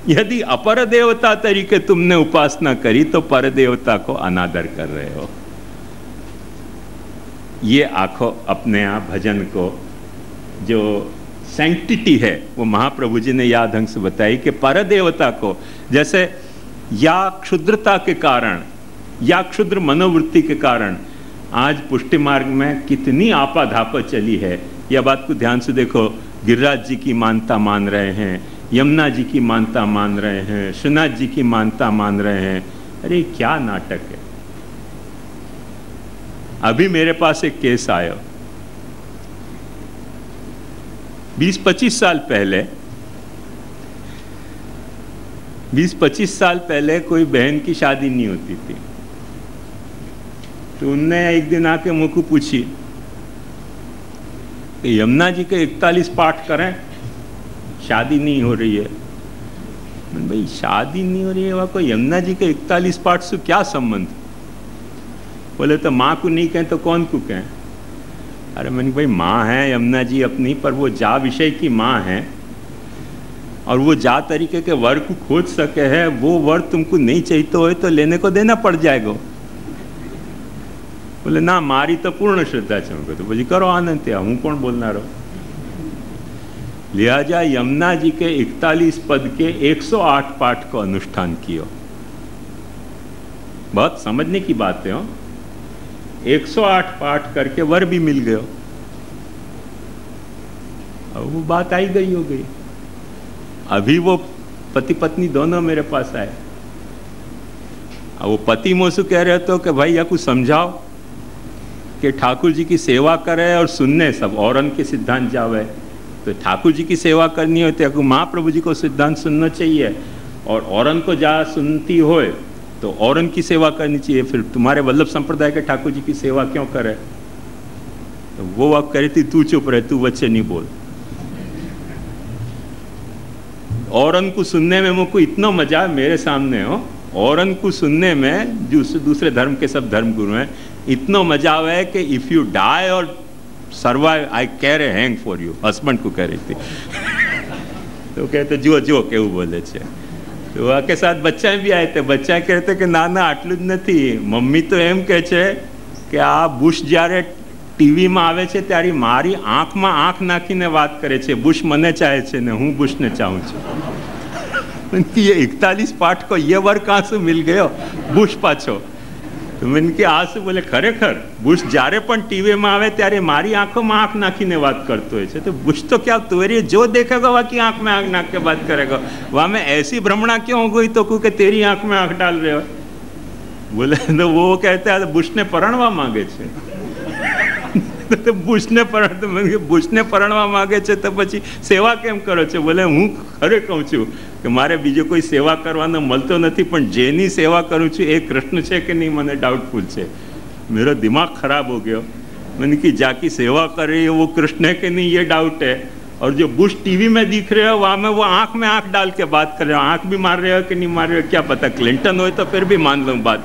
यदि अपर देवता तरीके तुमने उपासना करी तो पर देवता को अनादर कर रहे हो। ये आंखों अपने आप भजन को जो सैंक्टिटी है वो महाप्रभु जी ने याद ढंग से बताई कि पर देवता को जैसे या क्षुद्रता के कारण या क्षुद्र मनोवृत्ति के कारण आज पुष्टि मार्ग में कितनी आपाधापा चली है। यह बात को ध्यान से देखो, गिरिराज जी की मानता मान रहे हैं, यमुना जी की मानता मान रहे हैं, श्रीनाथ जी की मानता मान रहे हैं। अरे क्या नाटक है। अभी मेरे पास एक केस आया 20-25 साल पहले, 20-25 साल पहले कोई बहन की शादी नहीं होती थी। तो उनने एक दिन आके मुझको पूछी कि यमुना जी के 41 पाठ करें, शादी नहीं हो रही है। भाई शादी नहीं हो रही है, वह कोई यमुना जी के 41 पाठ से क्या संबंध? बोले तो माँ को नहीं कहें तो कौन को कहें? अरे मैंने भाई माँ है यमुना जी अपनी, पर वो जा विषय की माँ है और वो जा तरीके के वर को खोज सके है, वो वर तुमको नहीं चाहिए तो लेने को देना पड़ जाएगा। बोले ना मारी तो पूर्ण श्रद्धा चाहिए। तो बोली करो आनंद, हूँ कौन बोलना रहो। लिहाजा यमुना जी के 41 पद के 108 पाठ को अनुष्ठान किया। बहुत समझने की बात है। 108 पाठ करके वर भी मिल गयो। अब वो बात आई गई हो गई। अभी वो पति पत्नी दोनों मेरे पास आए। अब वो पति मोसू कह रहे तो कि भाई या कुछ समझाओ कि ठाकुर जी की सेवा करे और सुनने सब औरन के सिद्धांत जावे। तो ठाकुर जी की सेवा करनी होती है, महाप्रभु जी को सिद्धांत सुनना चाहिए और औरन को जा सुनती होए तो औरन की सेवा करनी चाहिए। फिर तुम्हारे वल्लभ संप्रदाय के ठाकुर जी की सेवा क्यों करे? तो वो अब कह रही थी तू चुप रहे, तू बच्चे नहीं बोल। औरन को सुनने में मुझको इतना मजा मेरे सामने हो, औरन को सुनने में जो दूसरे धर्म के सब धर्म गुरु हैं, इतना मजा आवा है कि इफ यू डाई और survive I carry hang for you. Husband को कह रही थी। तो कहते जो जो केવું बोले छे। तो आके साथ बच्चा भी आए थे। बच्चा कहते कि ना ना आटલું જ નથી, મમ્મી તો એમ કહે છે કે આ બુશ જ્યારે ટીવીમાં આવે છે ત્યારે મારી આંખમાં આંખ નાખીને વાત કરે છે, બુશ મને ચાહે છે ને હું બુશને ચાહું છું। ये 41 पाठ को ये वर कहाँ से मिल गयो? बुश पाछो। મને કે આ શું? બોલે ખરેખર બુશ જ્યારે પણ ટીવીમાં આવે ત્યારે મારી આંખોમાં આંખ નાખીને વાત કરતો હોય છે. તો બુશ તો क्या तेरे जो देखेगा वहाँ की आंख में आंख नाक के बात करेगा. वहाँ में ऐसी भ्रमणा क्यों हो गई तो कि तेरी आंख में आंख डाल रहे हो. बोले तो वो कहते हैं बुश ने परણવા માંગે છે. તો બુશને પરણવા માંગે છે તો પછી સેવા કેમ કરો છો? બોલે હું ખરે કહું છું કે મારે બીજો કોઈ સેવા કરવાનો મળતો નથી, પણ જેની સેવા કરું છું એ કૃષ્ણ છે કે નહીં મને डाउटफुल છે. मेरा दिमाग खराब हो गया. मैंने कि जाकी सेवा कर रही है वो कृष्ण है कि नहीं ये डाउट है. और जो बुश टीवी में दिख रहे हो वहाँ में वो आंख में आंख डाल के बात कर रहे हो. आंख भी मार रहे हो कि नहीं मार रहे हो क्या पता. क्लिंटन हो तो फिर भी मान लूँ बात.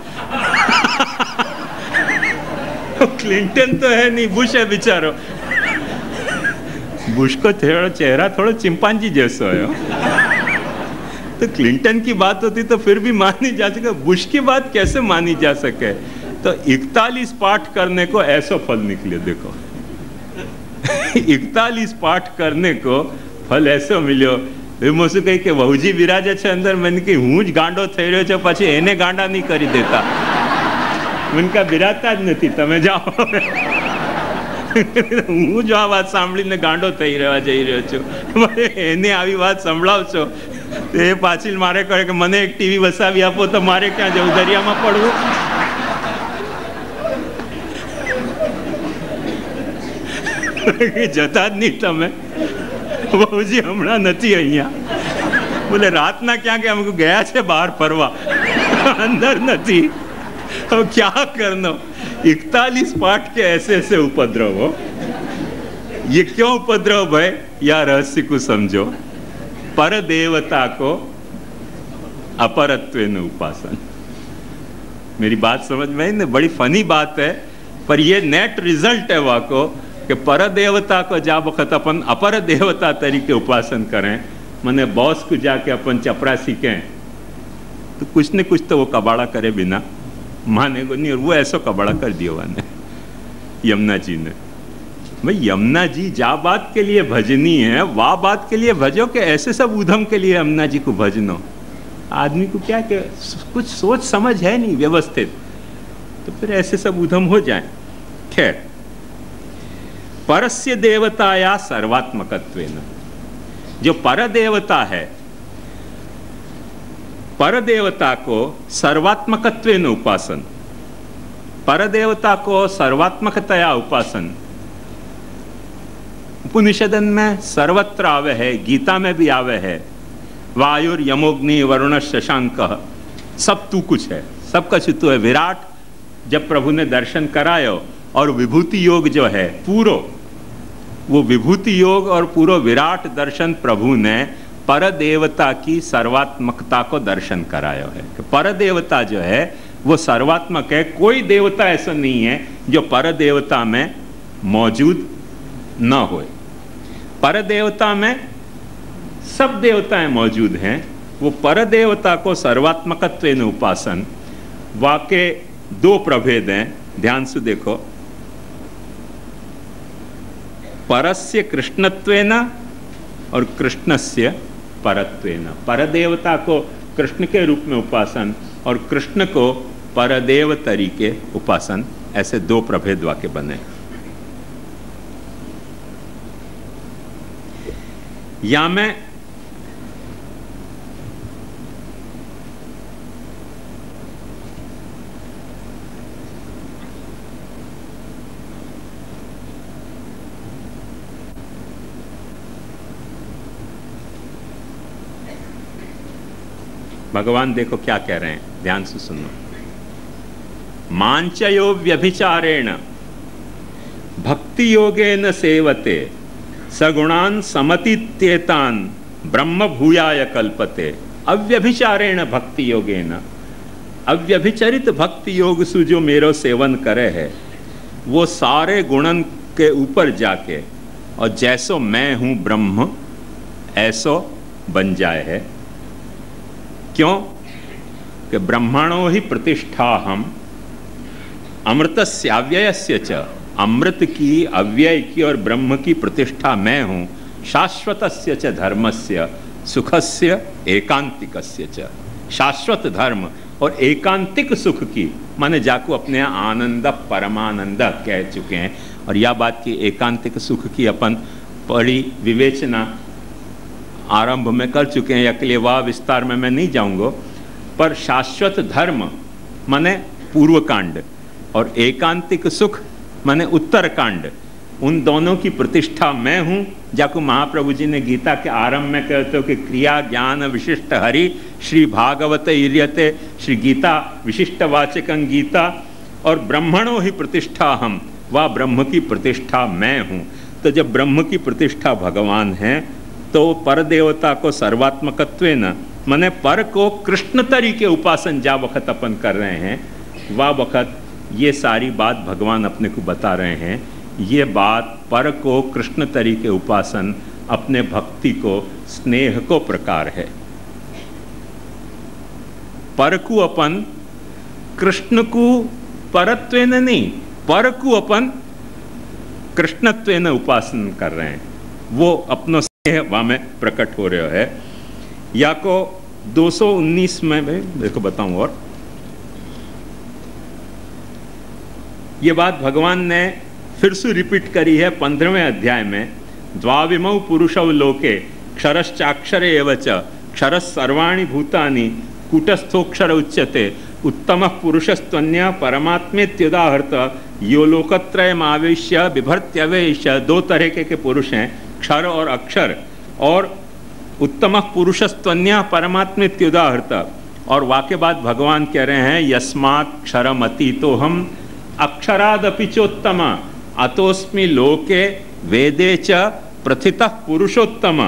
क्लिंटन तो है नहीं, बुश है बेचारो. बुश को चेहरा थोड़ा चिंपांजी जैसा है. तो क्लिंटन की बात होती तो फिर भी मानी जा सके, बुश की बात कैसे मानी जा सके. तो 41 पाठ करने को ऐसा फल निकले. देखो 41 पाठ करने को फल ऐसा मिलो. मुझे कही कि वहुजी विराजे छे अंदर. मैंने कि हूँ ज गांडो थई रह्यो छे पछी एने गांडा नहीं करी देता. उनका बिराता ज नहीं. तमे जाओ. हूँ जो आ बात सांभळीने गांडो थई जई रह्यो छुं. एने आवी बात संभळाव छो तो ए पाछी मारे कहे कि मने एक टीवी वसावी आपो तो मारे क्या जવું दरियामां पड़वुं. जता ज नहीं तमे. बहुजी हमणां नथी अहींया. बोले रातना क्या के हम गया छे बहार फरवा, अंदर नथी. अब क्या करना. 41 पाठ के ऐसे ऐसे उपद्रव हो. ये क्यों उपद्रव भाई? या रहस्य को समझो. पर देवता को अपरत्वेन उपासन. मेरी बात समझ में आई ना? बड़ी फनी बात है पर ये नेट रिजल्ट है वाको कि पर देवता को जा वक्त अपन अपर देवता तरीके उपासन करें. मने बॉस को जाके अपन चपरासी कहें तो कुछ न कुछ तो वो कबाड़ा करे बिना माने को नहीं. और वो ऐसा कबाड़ा कर दिया वाने यमुना जी ने. भाई यमुना जी जा बात के लिए भजनी है वाह बात के लिए भजो कि ऐसे सब उधम के लिए यमुना जी को भजनो. आदमी को क्या कि कुछ सोच समझ है नहीं व्यवस्थित, तो फिर ऐसे सब उधम हो जाए. खैर, परस्य देवताया सर्वात्मकत्वेन. जो पर देवता है, पर देवता को सर्वात्मकत्वेन उपासन. पर देवता को सर्वात्मकतया उपासन उपनिषदन में सर्वत्र आवे है, गीता में भी आवे है. वायुर यमोग्नि वरुण शशांक सब तू कुछ है, सब कुछ तू है. विराट जब प्रभु ने दर्शन करायो और विभूति योग जो है पूरो, वो विभूति योग और पूरा विराट दर्शन प्रभु ने पर देवता की सर्वात्मकता को दर्शन कराया है. पर देवता जो है वो सर्वात्मक है. कोई देवता ऐसा नहीं है जो पर देवता में मौजूद न हो. पर देवता में सब देवताएं मौजूद हैं. वो पर देवता को सर्वात्मकत्वेन उपासन. वाके दो प्रभेद हैं, ध्यान से देखो. परस्य कृष्णत्वेन और कृष्णस्य परत्वेन. पर देवता को कृष्ण के रूप में उपासन और कृष्ण को परदेव तरीके उपासन. ऐसे दो प्रभेद वाक्य बने. या मैं भगवान देखो क्या कह रहे हैं, ध्यान से सुनो. मांचयो व्यभिचारेण भक्ति योगेन सेवते सगुणान समतीत्येतान ब्रह्म भूयाय कल्पते. अव्यभिचारेण भक्ति योगेन. अव्यभिचरित भक्ति योग से जो मेरो सेवन करे है वो सारे गुणन के ऊपर जाके और जैसो मैं हूं ब्रह्म ऐसो बन जाए है. क्यों कि ब्रह्मणो ही प्रतिष्ठा हम अमृतस्य अव्ययस्य च. अमृत की अव्यय की और ब्रह्म की प्रतिष्ठा मैं हूं. शाश्वतस्य च धर्मस्य सुखस्य एकांतिकस्य च. शाश्वत धर्म और एकांतिक सुख की, माने जाको अपने आनंद परमानंद कह चुके हैं। और यह बात की एकांतिक सुख की अपन बड़ी विवेचना आरंभ में कर चुके हैं, या के लिए वह विस्तार में मैं नहीं जाऊंगा। पर शाश्वत धर्म माने पूर्व कांड और एकांतिक सुख माने उत्तर कांड, उन दोनों की प्रतिष्ठा मैं हूँ। जाको महाप्रभु जी ने गीता के आरंभ में कहते हो कि क्रिया ज्ञान विशिष्ट हरि श्री भागवत इर्यते, श्री गीता विशिष्ट वाचकं गीता, और ब्रह्मणो ही प्रतिष्ठा हम, वह ब्रह्म की प्रतिष्ठा मैं हूँ। तो जब ब्रह्म की प्रतिष्ठा भगवान है तो पर देवता को सर्वात्मकत्वेन माने पर को कृष्ण तरीके उपासन जा वक्त अपन कर रहे हैं, वह वक्त ये सारी बात भगवान अपने को बता रहे हैं। ये बात पर को कृष्ण तरीके उपासन अपने भक्ति को स्नेह को प्रकार है। पर को अपन कृष्ण को परत्वेन नहीं, पर को अपन कृष्णत्वेन उपासन कर रहे हैं, वो अपनो स्नेह वहाँ में प्रकट हो रहा है। या को 219 में देखो बताऊं, और ये बात भगवान ने फिर से रिपीट करी है 15वें अध्याय में। द्वाविमौ पुरुषौ लोके क्षरश्चाक्षर एव च क्षरः सर्वाणि भूतानि कूटस्थोक्षर उच्यते उत्तमः पुरुषस्त्वन्यः परमात्मेत्युदाहृत यो लोकत्रयमावेश्य बिभर्त्यवेश्य। दो तरह के पुरुष हैं, क्षर और अक्षर, और उत्तमः पुरुषस्त्वन्यः परमात्मेत्युदाहृत। और वाक्य बाद भगवान कह रहे हैं यस्मात् क्षरमतीतोऽहम् अक्षरादपि चोत्तम अतोस्मि लोके वेदे च प्रथितः पुरुषोत्तम।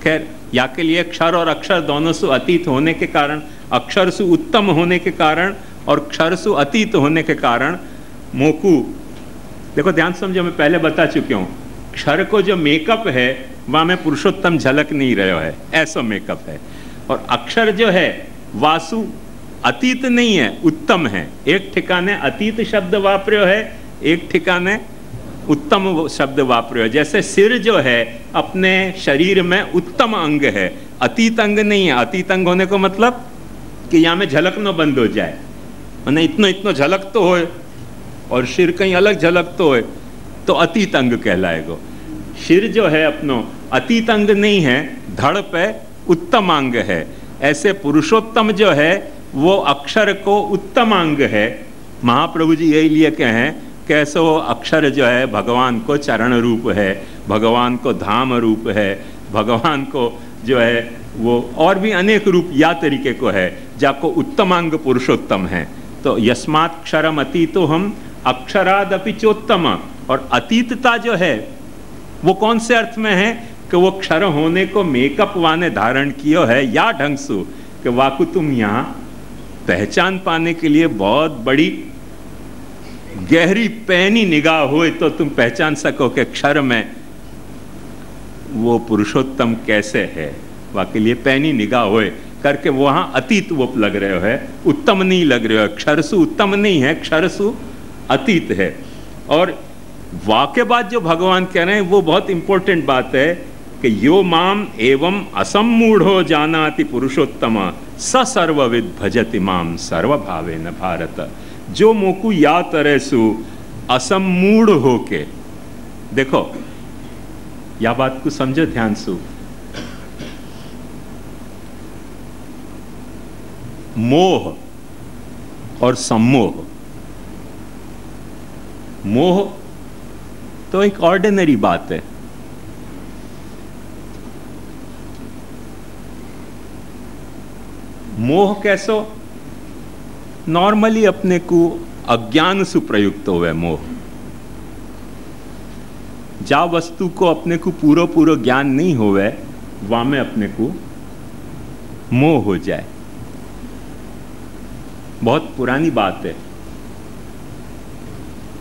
खैर या के लिए क्षर और अक्षर दोनों से अतीत होने के कारण, अक्षर से उत्तम होने के कारण और क्षर से अतीत होने के कारण मोकू, देखो ध्यान समझो, मैं पहले बता चुकी हूँ, क्षर को जो मेकअप है वहाँ में पुरुषोत्तम झलक नहीं रहा है, ऐसा मेकअप है। और अक्षर जो है वासु अतीत नहीं है, उत्तम है। एक ठिकाने अतीत शब्द वापर्यो है, एक ठिकाने उत्तम शब्द वापर्यो। जैसे सिर जो है अपने शरीर में उत्तम अंग है, अतीत अंग नहीं है। अतीत अंग होने को मतलब कि यहाँ में झलक न बंद हो जाए, मैंने इतना इतना झलक तो होए और सिर कहीं अलग झलक तो होए, तो अतीत अंग कहलाएगा। सिर जो है अपनो अतीत अंग नहीं है, धड़ पे उत्तम अंग है। ऐसे पुरुषोत्तम जो है वो अक्षर को उत्तम अंग है। महाप्रभु जी यही लिए कहें कैसे वो अक्षर जो है भगवान को चरण रूप है, भगवान को धाम रूप है, भगवान को जो है वो और भी अनेक रूप या तरीके को है, जाको उत्तमांग पुरुषोत्तम है। तो यस्मात् क्षरम अतीतो हम अक्षरादपि चोत्तम। और अतीतता जो है वो कौन से अर्थ में है कि वो क्षर होने को मेकअप वाने धारण कियो है, या ढंग से कि वाकु तुम यहाँ पहचान पाने के लिए बहुत बड़ी गहरी पैनी निगाह होए तो तुम पहचान सको कि क्षर में वो पुरुषोत्तम कैसे है। वाकई लिए पैनी निगाह होए करके वहाँ अतीत वो लग रहे है, उत्तम नहीं लग रहे हो। क्षरसु उत्तम नहीं है, क्षरसु अतीत है। और वाक्य बाद जो भगवान कह रहे हैं वो बहुत इंपॉर्टेंट बात है कि यो माम एवं असम्मूढ़ो जानाति पुरुषोत्तम स सर्वविद भजति माम सर्वभावेन भारत। जो मोकु या तरह सु असम्मूढ़ होके, देखो या बात को समझो ध्यान सु, मोह और सम्मोह। मोह तो एक ऑर्डिनरी बात है, मोह कैसो नॉर्मली अपने को अज्ञान से प्रयुक्त होवे। मोह जा वस्तु को अपने को पूरा पूरा ज्ञान नहीं होवे वहां में अपने को मोह हो जाए। बहुत पुरानी बात है,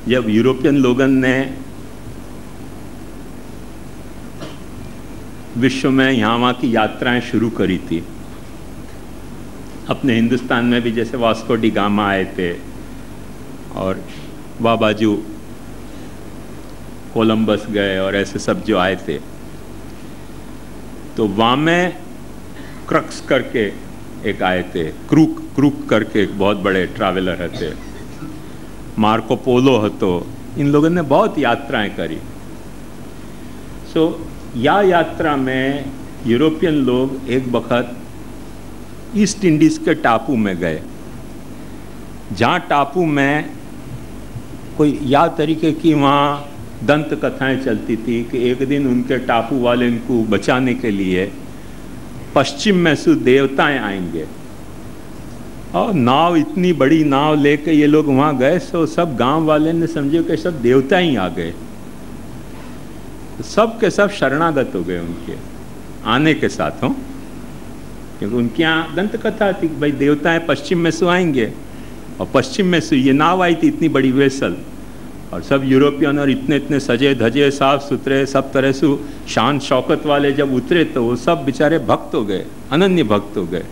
जब यूरोपियन लोगों ने विश्व में यहाँ वहाँ की यात्राएं शुरू करी थी, अपने हिंदुस्तान में भी जैसे वास्को डी गामा आए थे और बाबाजू कोलंबस गए और ऐसे सब जो आए थे, तो वहाँ में क्रक्स करके एक आए थे, क्रूक करके एक बहुत बड़े ट्रैवलर थे, मार्को पोलो हतो, इन लोगों ने बहुत यात्राएं करी। सो या यात्रा में यूरोपियन लोग एक वक्त ईस्ट इंडीज़ के टापू में गए, जहाँ टापू में कोई या तरीके की वहाँ दंत कथाएं चलती थी कि एक दिन उनके टापू वाले इनको बचाने के लिए पश्चिम में से देवताएं आएंगे, और नाव, इतनी बड़ी नाव लेके ये लोग वहाँ गए। तो सब गांव वाले ने समझे कि सब देवता ही आ गए, सब के सब शरणागत हो गए उनके आने के साथ, हो, क्योंकि उनके यहाँ दंत कथा थी भाई देवताएं पश्चिम में से आएंगे, और पश्चिम में से ये नाव आई थी इतनी बड़ी वेसल, और सब यूरोपियन और इतने इतने सजे धजे साफ सुथरे सब तरह से शान शौकत वाले जब उतरे तो वो सब बेचारे भक्त हो गए, अनन्य भक्त हो गए।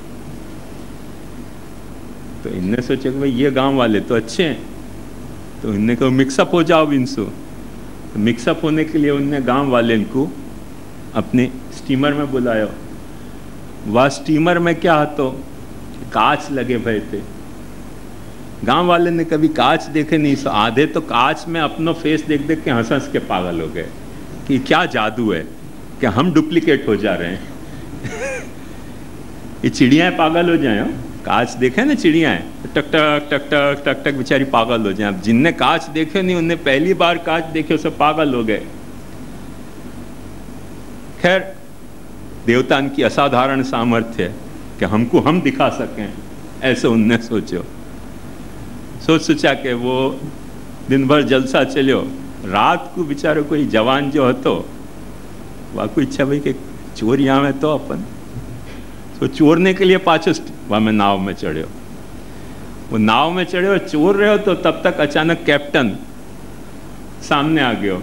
तो इनने सोचा कि भाई ये गांव वाले तो अच्छे हैं, तो इनने कहा मिक्सअप हो जाओ इनसे। तो मिक्सअप होने के लिए उनने गांव वाले इनको अपने स्टीमर में बुलाया। वह स्टीमर में क्या तो कांच लगे भय थे, गांव वाले ने कभी कांच देखे नहीं, सो आधे तो कांच में अपना फेस देख देख के हंस हंस के पागल हो गए कि क्या जादू है कि हम डुप्लीकेट हो जा रहे हैं। ये चिड़ियाएं पागल हो जाए, कांच देखे ना चिड़ियाएं, टक टक टक टक टक टक बेचारी पागल हो जाए। अब जिनने कांच देखे नहीं उनने पहली बार कांच देखे उसे पागल हो गए। खैर देवता की असाधारण सामर्थ्य है कि हमको हम दिखा सकें, ऐसे उनने सोचा कि वो दिन भर जलसा चलो, रात को बेचारे कोई जवान जो हतो वह को इच्छा भाई कि चोर यहाँ में तो अपन तो चोरने के लिए पाछो वह में नाव में चढ़ो। वो नाव में चढ़े और चोर रहे हो तो तब तक अचानक कैप्टन सामने आ गयो।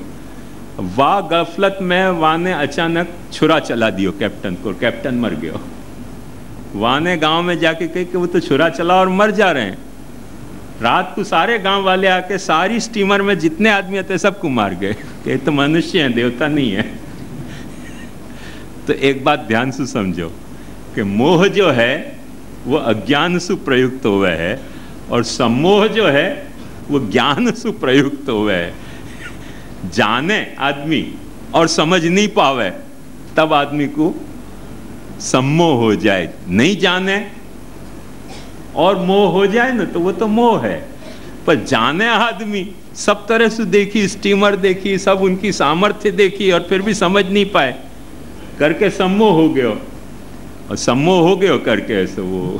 वाह गफलत में वह ने अचानक छुरा चला दियो कैप्टन को, कैप्टन मर गयो। वह ने गांव में जाके कही कि वो तो छुरा चला और मर जा रहे हैं। रात को सारे गांव वाले आके सारी स्टीमर में जितने आदमी थे सबको मार गए कि तो मनुष्य हैं, देवता नहीं है। तो एक बात ध्यान से समझो कि मोह जो है वो अज्ञान से प्रयुक्त हुआ है, और सम्मोह जो है वो ज्ञान से प्रयुक्त हुआ है। जाने आदमी और समझ नहीं पावे तब आदमी को सम्मोह हो जाए, नहीं जाने और मोह हो जाए ना तो वो तो मोह है। पर जाने आदमी सब तरह से देखी, स्टीमर देखी, सब उनकी सामर्थ्य देखी और फिर भी समझ नहीं पाए, करके सम्मोह हो गयो। और सम्मोह हो गयो करके ऐसे वो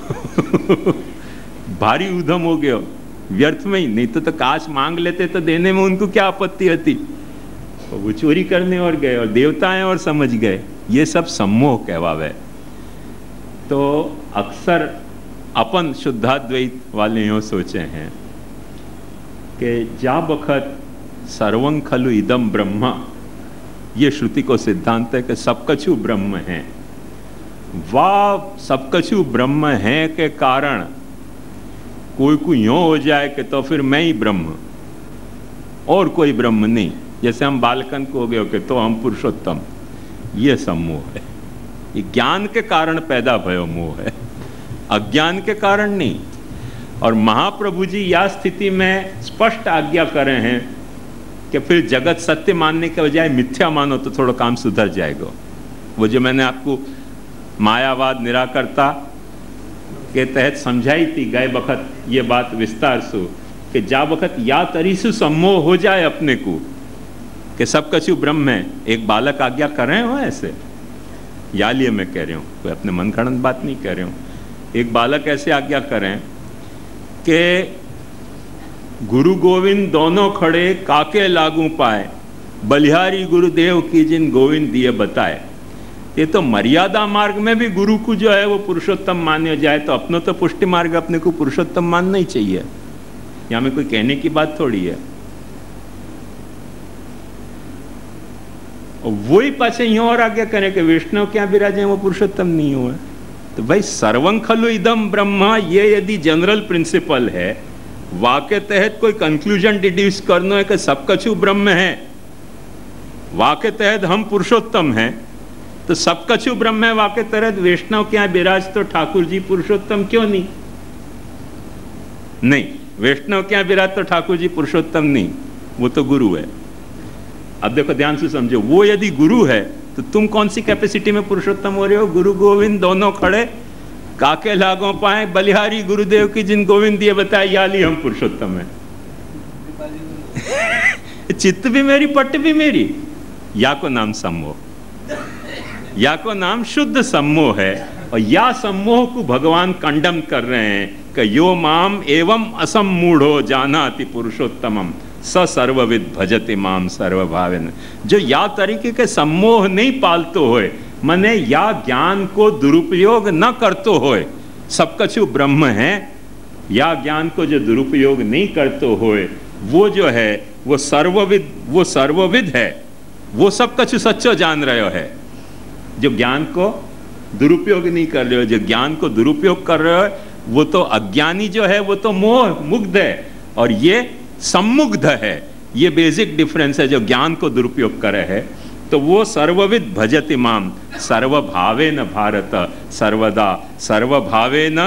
भारी उधम हो गयो, व्यर्थ में ही। नहीं तो काश मांग लेते तो देने में उनको क्या आपत्ति होती। वो चोरी करने और गए और देवताएं और समझ गए, ये सब सम्मोह कहवावे। तो अक्सर अपन शुद्धाद्वैत वाले यूँ सोचे हैं कि जा वक्त सर्वं खलु इदम ब्रह्म, ये श्रुति को सिद्धांत है कि सब कछु ब्रह्म है। वाह सब कछु ब्रह्म है के कारण कोई को यूँ हो जाए कि तो फिर मैं ही ब्रह्म और कोई ब्रह्म नहीं, जैसे हम बालकन को हो गए कि तो हम पुरुषोत्तम, ये सम्मोह है। ये ज्ञान के कारण पैदा भयो मोह है, अज्ञान के कारण नहीं। और महाप्रभु जी या स्थिति में स्पष्ट आज्ञा कर रहे हैं कि फिर जगत सत्य मानने के बजाय मिथ्या मानो तो थोड़ा काम सुधर जाएगा। वो जो मैंने आपको मायावाद निराकरता के तहत समझाई थी गए वक्त, ये बात विस्तार से कि जा वक्त या तरी से सम्मोह हो जाए अपने को कि सब कछु ब्रह्म है। एक बालक आज्ञा कर रहे हो ऐसे, या लिए मैं कह रहा हूँ, कोई अपने मन गढ़ंत बात नहीं कह रहा हूँ। एक बालक ऐसे आज्ञा करें कि गुरु गोविंद दोनों खड़े काके लागू पाए, बलिहारी गुरुदेव की जिन गोविंद दिए बताए। ये तो मर्यादा मार्ग में भी गुरु को जो है वो पुरुषोत्तम माने जाए, तो अपनों तो पुष्टि मार्ग अपने को पुरुषोत्तम मानना ही चाहिए। यहाँ में कोई कहने की बात थोड़ी है। और वही पाछे यूं और आज्ञा करें कि विष्णु क्या विराजे वो पुरुषोत्तम नहीं हुआ। तो भाई सर्वं खलु इदम ब्रह्म, ये यदि जनरल प्रिंसिपल है, वाक्य तहत कोई कंक्लूजन डिड्यूस करना है कि सब कछु ब्रह्म है, वाक्य तहत हम पुरुषोत्तम हैं, तो सब कछु ब्रह्म है वाके तरह वैष्णव क्या विराज तो ठाकुर जी पुरुषोत्तम क्यों नहीं? नहीं, वैष्णव क्या विराज तो ठाकुर जी पुरुषोत्तम नहीं, वो तो गुरु है। अब देखो ध्यान से समझो, वो यदि गुरु है तो तुम कौन सी कैपेसिटी में पुरुषोत्तम हो रहे हो? गुरु गोविंद दोनों खड़े, काके लागों पाए बलिहारी गुरुदेव की जिन गोविंद दिए बताए याली हम पुरुषोत्तम है। चित्त भी मेरी पट भी मेरी, या को नाम सम्मोह, या को नाम शुद्ध सम्मोह है। और या सम्मोह को भगवान कंडम कर रहे हैं कि यो माम एवं असम्मूढ़ो जानाति पुरुषोत्तमम स सर्वविद भजति माम सर्वभावेन। जो या तरीके के सम्मोह नहीं पालतो होए, मने या ज्ञान को दुरुपयोग न करतो होए, सब कछु ब्रह्म है, या ज्ञान को जो दुरुपयोग नहीं करतो होए, वो जो है वो सर्वविद है, वो सब कछु सच्चो जान रहे हो है। जो ज्ञान को दुरुपयोग नहीं कर रहे हो, जो ज्ञान को दुरुपयोग कर रहे हो, वो तो अज्ञानी जो है वो तो मोह मुग्ध है, और ये सम्मुग्ध है। ये बेसिक डिफरेंस है। जो ज्ञान को दुरुपयोग करे है तो वो सर्वविद भजति माम सर्वभावेन भारत सर्वदा सर्वभावेन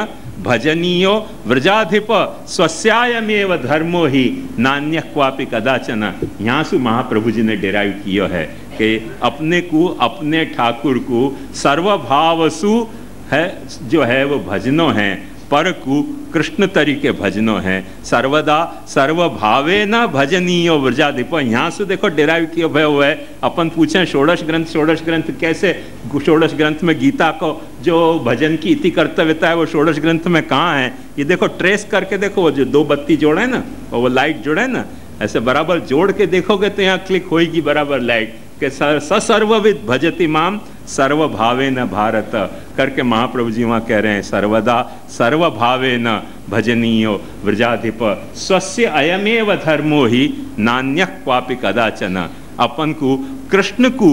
भजनीयो व्रजाधिप स्वस्यायमेव धर्मो ही नान्य क्वापि कदाचन। यहाँ से महाप्रभु जी ने डिराइव किया है कि अपने को, अपने ठाकुर को सर्वभावसु है जो है वो भजनो है, पर को कृष्ण तरीके भजनो है, सर्वदा सर्वभावे न भजनीयो व्रजाधिप। यहाँ से देखो डिराइव किया भय हुआ है। अपन पूछें षोडश ग्रंथ कैसे, षोडश ग्रंथ में गीता को जो भजन की इति कर्तव्यता है वो षोडश ग्रंथ में कहाँ है? ये देखो ट्रेस करके देखो, वो जो दो बत्ती जोड़े ना और वो लाइट जोड़े ना, ऐसे बराबर जोड़ के देखोगे तो यहाँ क्लिक होगी बराबर लाइट के सर्वविद भजति माम सर्वभावे न भारत करके महाप्रभु जी वहाँ कह रहे हैं सर्वदा सर्वभावे न भजनीयो व्रजाधिप स्वस्य अयमेव धर्मो ही नान्य क्वापि कदाचन। अपन को कृष्ण को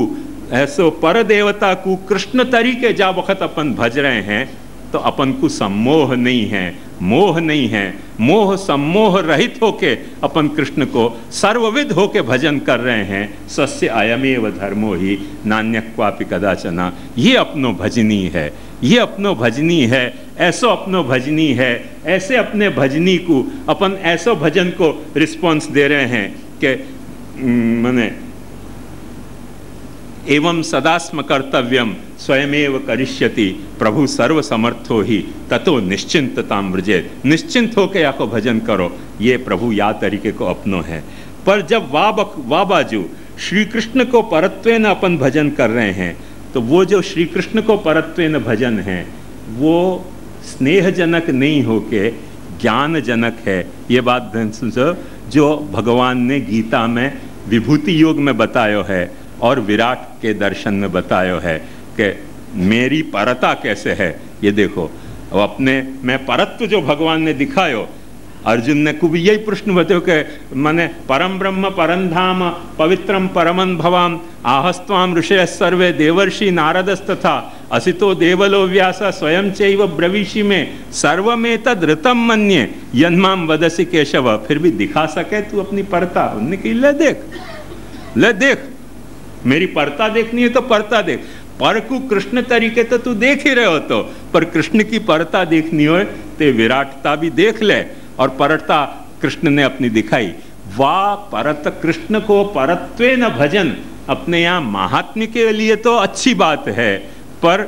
ऐसो पर देवता को कृष्ण तरीके जा वक्त अपन भज रहे हैं तो अपन को सम्मोह नहीं है, मोह नहीं है। मोह सम्मोह रहित होके अपन कृष्ण को सर्वविद होके भजन कर रहे हैं। सस्य अयमेव धर्मो ही नान्य क्वापि कदाचन। ये अपनो भजनी है, ये अपनो भजनी है, ऐसो अपनो भजनी है। ऐसे अपने भजनी को अपन ऐसो भजन को रिस्पॉन्स दे रहे हैं कि मने एवं सदास्म कर्तव्यम स्वयमेव करिष्यति प्रभु सर्व समर्थो ही ततो निश्चिंतताम व्रजेत। निश्चिंत होकर या को भजन करो, ये प्रभु या तरीके को अपनो है। पर जब वा बाजू श्री कृष्ण को परत्वेन अपन भजन कर रहे हैं तो वो जो श्री कृष्ण को परत्वेन भजन है वो स्नेहजनक नहीं होके ज्ञानजनक है। ये बात सुनो जो भगवान ने गीता में विभूति योग में बतायो है और विराट के दर्शन में बतायो है कि मेरी परता कैसे है। ये देखो अब अपने में परत्व जो भगवान ने दिखायो, अर्जुन ने को भी यही प्रश्न बतायो कि माने परम ब्रह्म परम धाम पवित्रम परमन भवाम आहस्त्वाम ऋषय सर्वे देवर्षि नारदस्तथा असितो देवलो व्यास स्वयं चैव ब्रवीषि में सर्वमेतद ऋतम मन्ये यन्माम वदसि केशव। फिर भी दिखा सके तू अपनी परता। उन्होंने कही ले देख मेरी परता देखनी है तो परता देख। पर को कृष्ण तरीके तो तू देख ही रहे हो, तो पर कृष्ण की परता देखनी हो तो विराटता भी देख ले। और परता कृष्ण ने अपनी दिखाई। वाह परत कृष्ण को परत्वे न भजन अपने यहाँ महात्म्य के लिए तो अच्छी बात है, पर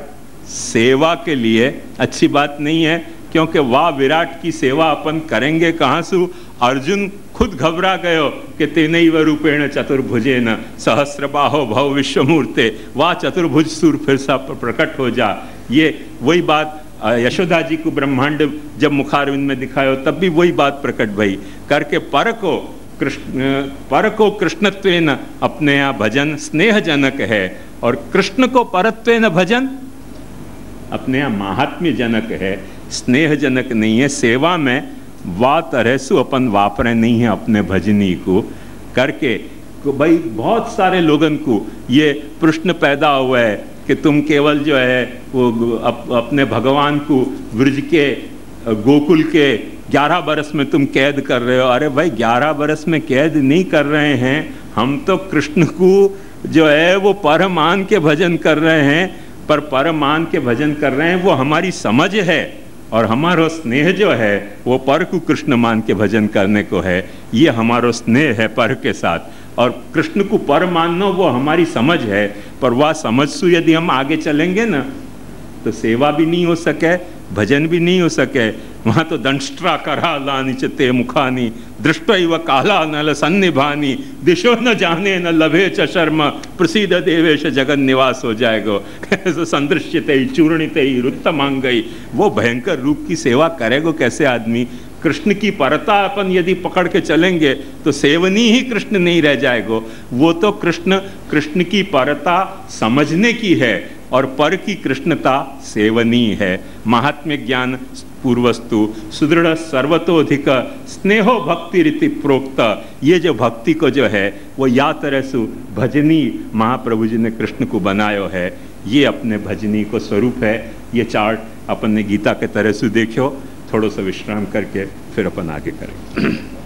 सेवा के लिए अच्छी बात नहीं है। क्योंकि वाह विराट की सेवा अपन करेंगे कहाँ से? अर्जुन खुद घबरा गयो कि तेनैव रूपेण चतुर्भुजेन सहस्रबाहो भव विश्वमूर्ते। वाह चतुर्भुज सूर फिर सा प्रकट हो जा। ये वही बात यशोदा जी को ब्रह्मांड जब मुखारविंद में दिखायो तब भी वही बात प्रकट भई करके पर को कृष्णत्वेन अपने यहाँ भजन स्नेहजनक है और कृष्ण को परत्वेन भजन अपने यहाँ महात्म्य जनक है, स्नेहजनक नहीं है। सेवा में वा तरह से अपन वापरे नहीं है अपने भजनी को करके। भाई बहुत सारे लोगन को ये प्रश्न पैदा हुआ है कि तुम केवल जो है वो अपने भगवान को ब्रज के गोकुल के 11 बरस में तुम कैद कर रहे हो। अरे भाई 11 बरस में कैद नहीं कर रहे हैं हम तो कृष्ण को जो है वो पर मान के भजन कर रहे हैं, पर पर मान के भजन कर रहे हैं वो हमारी समझ है, और हमारा स्नेह जो है वो पर को कृष्ण मान के भजन करने को है। ये हमारा स्नेह है पर के साथ, और कृष्ण को पर मानना वो हमारी समझ है। पर वह समझ से यदि हम आगे चलेंगे ना तो सेवा भी नहीं हो सके, भजन भी नहीं हो सके। वहाँ तो दंष्ट्रा करालानि च ते मुखानि दृष्टैव काला नल सन्निभानि दिशो न जाने न लभे च शर्म प्रसीद देवेश जगन निवास हो जाएगा। संदृश्यते चूर्णिते रुत्तमांगई, वो भयंकर रूप की सेवा करेगो कैसे आदमी? कृष्ण की परता अपन यदि पकड़ के चलेंगे तो सेवनी ही कृष्ण नहीं रह जाएगो। वो तो कृष्ण की परता समझने की है, और पर की कृष्णता सेवनी है। महात्म्य ज्ञान पूर्वस्तु सुदृढ़ सर्वतोधिक स्नेहो भक्ति रीति प्रोक्त, ये जो भक्ति को जो है वो या तरह से भजनी महाप्रभु जी ने कृष्ण को बनायो है। ये अपने भजनी को स्वरूप है। ये चार्ट अपन ने गीता के तरह से देखो। थोड़ा सा विश्राम करके फिर अपन आगे करें।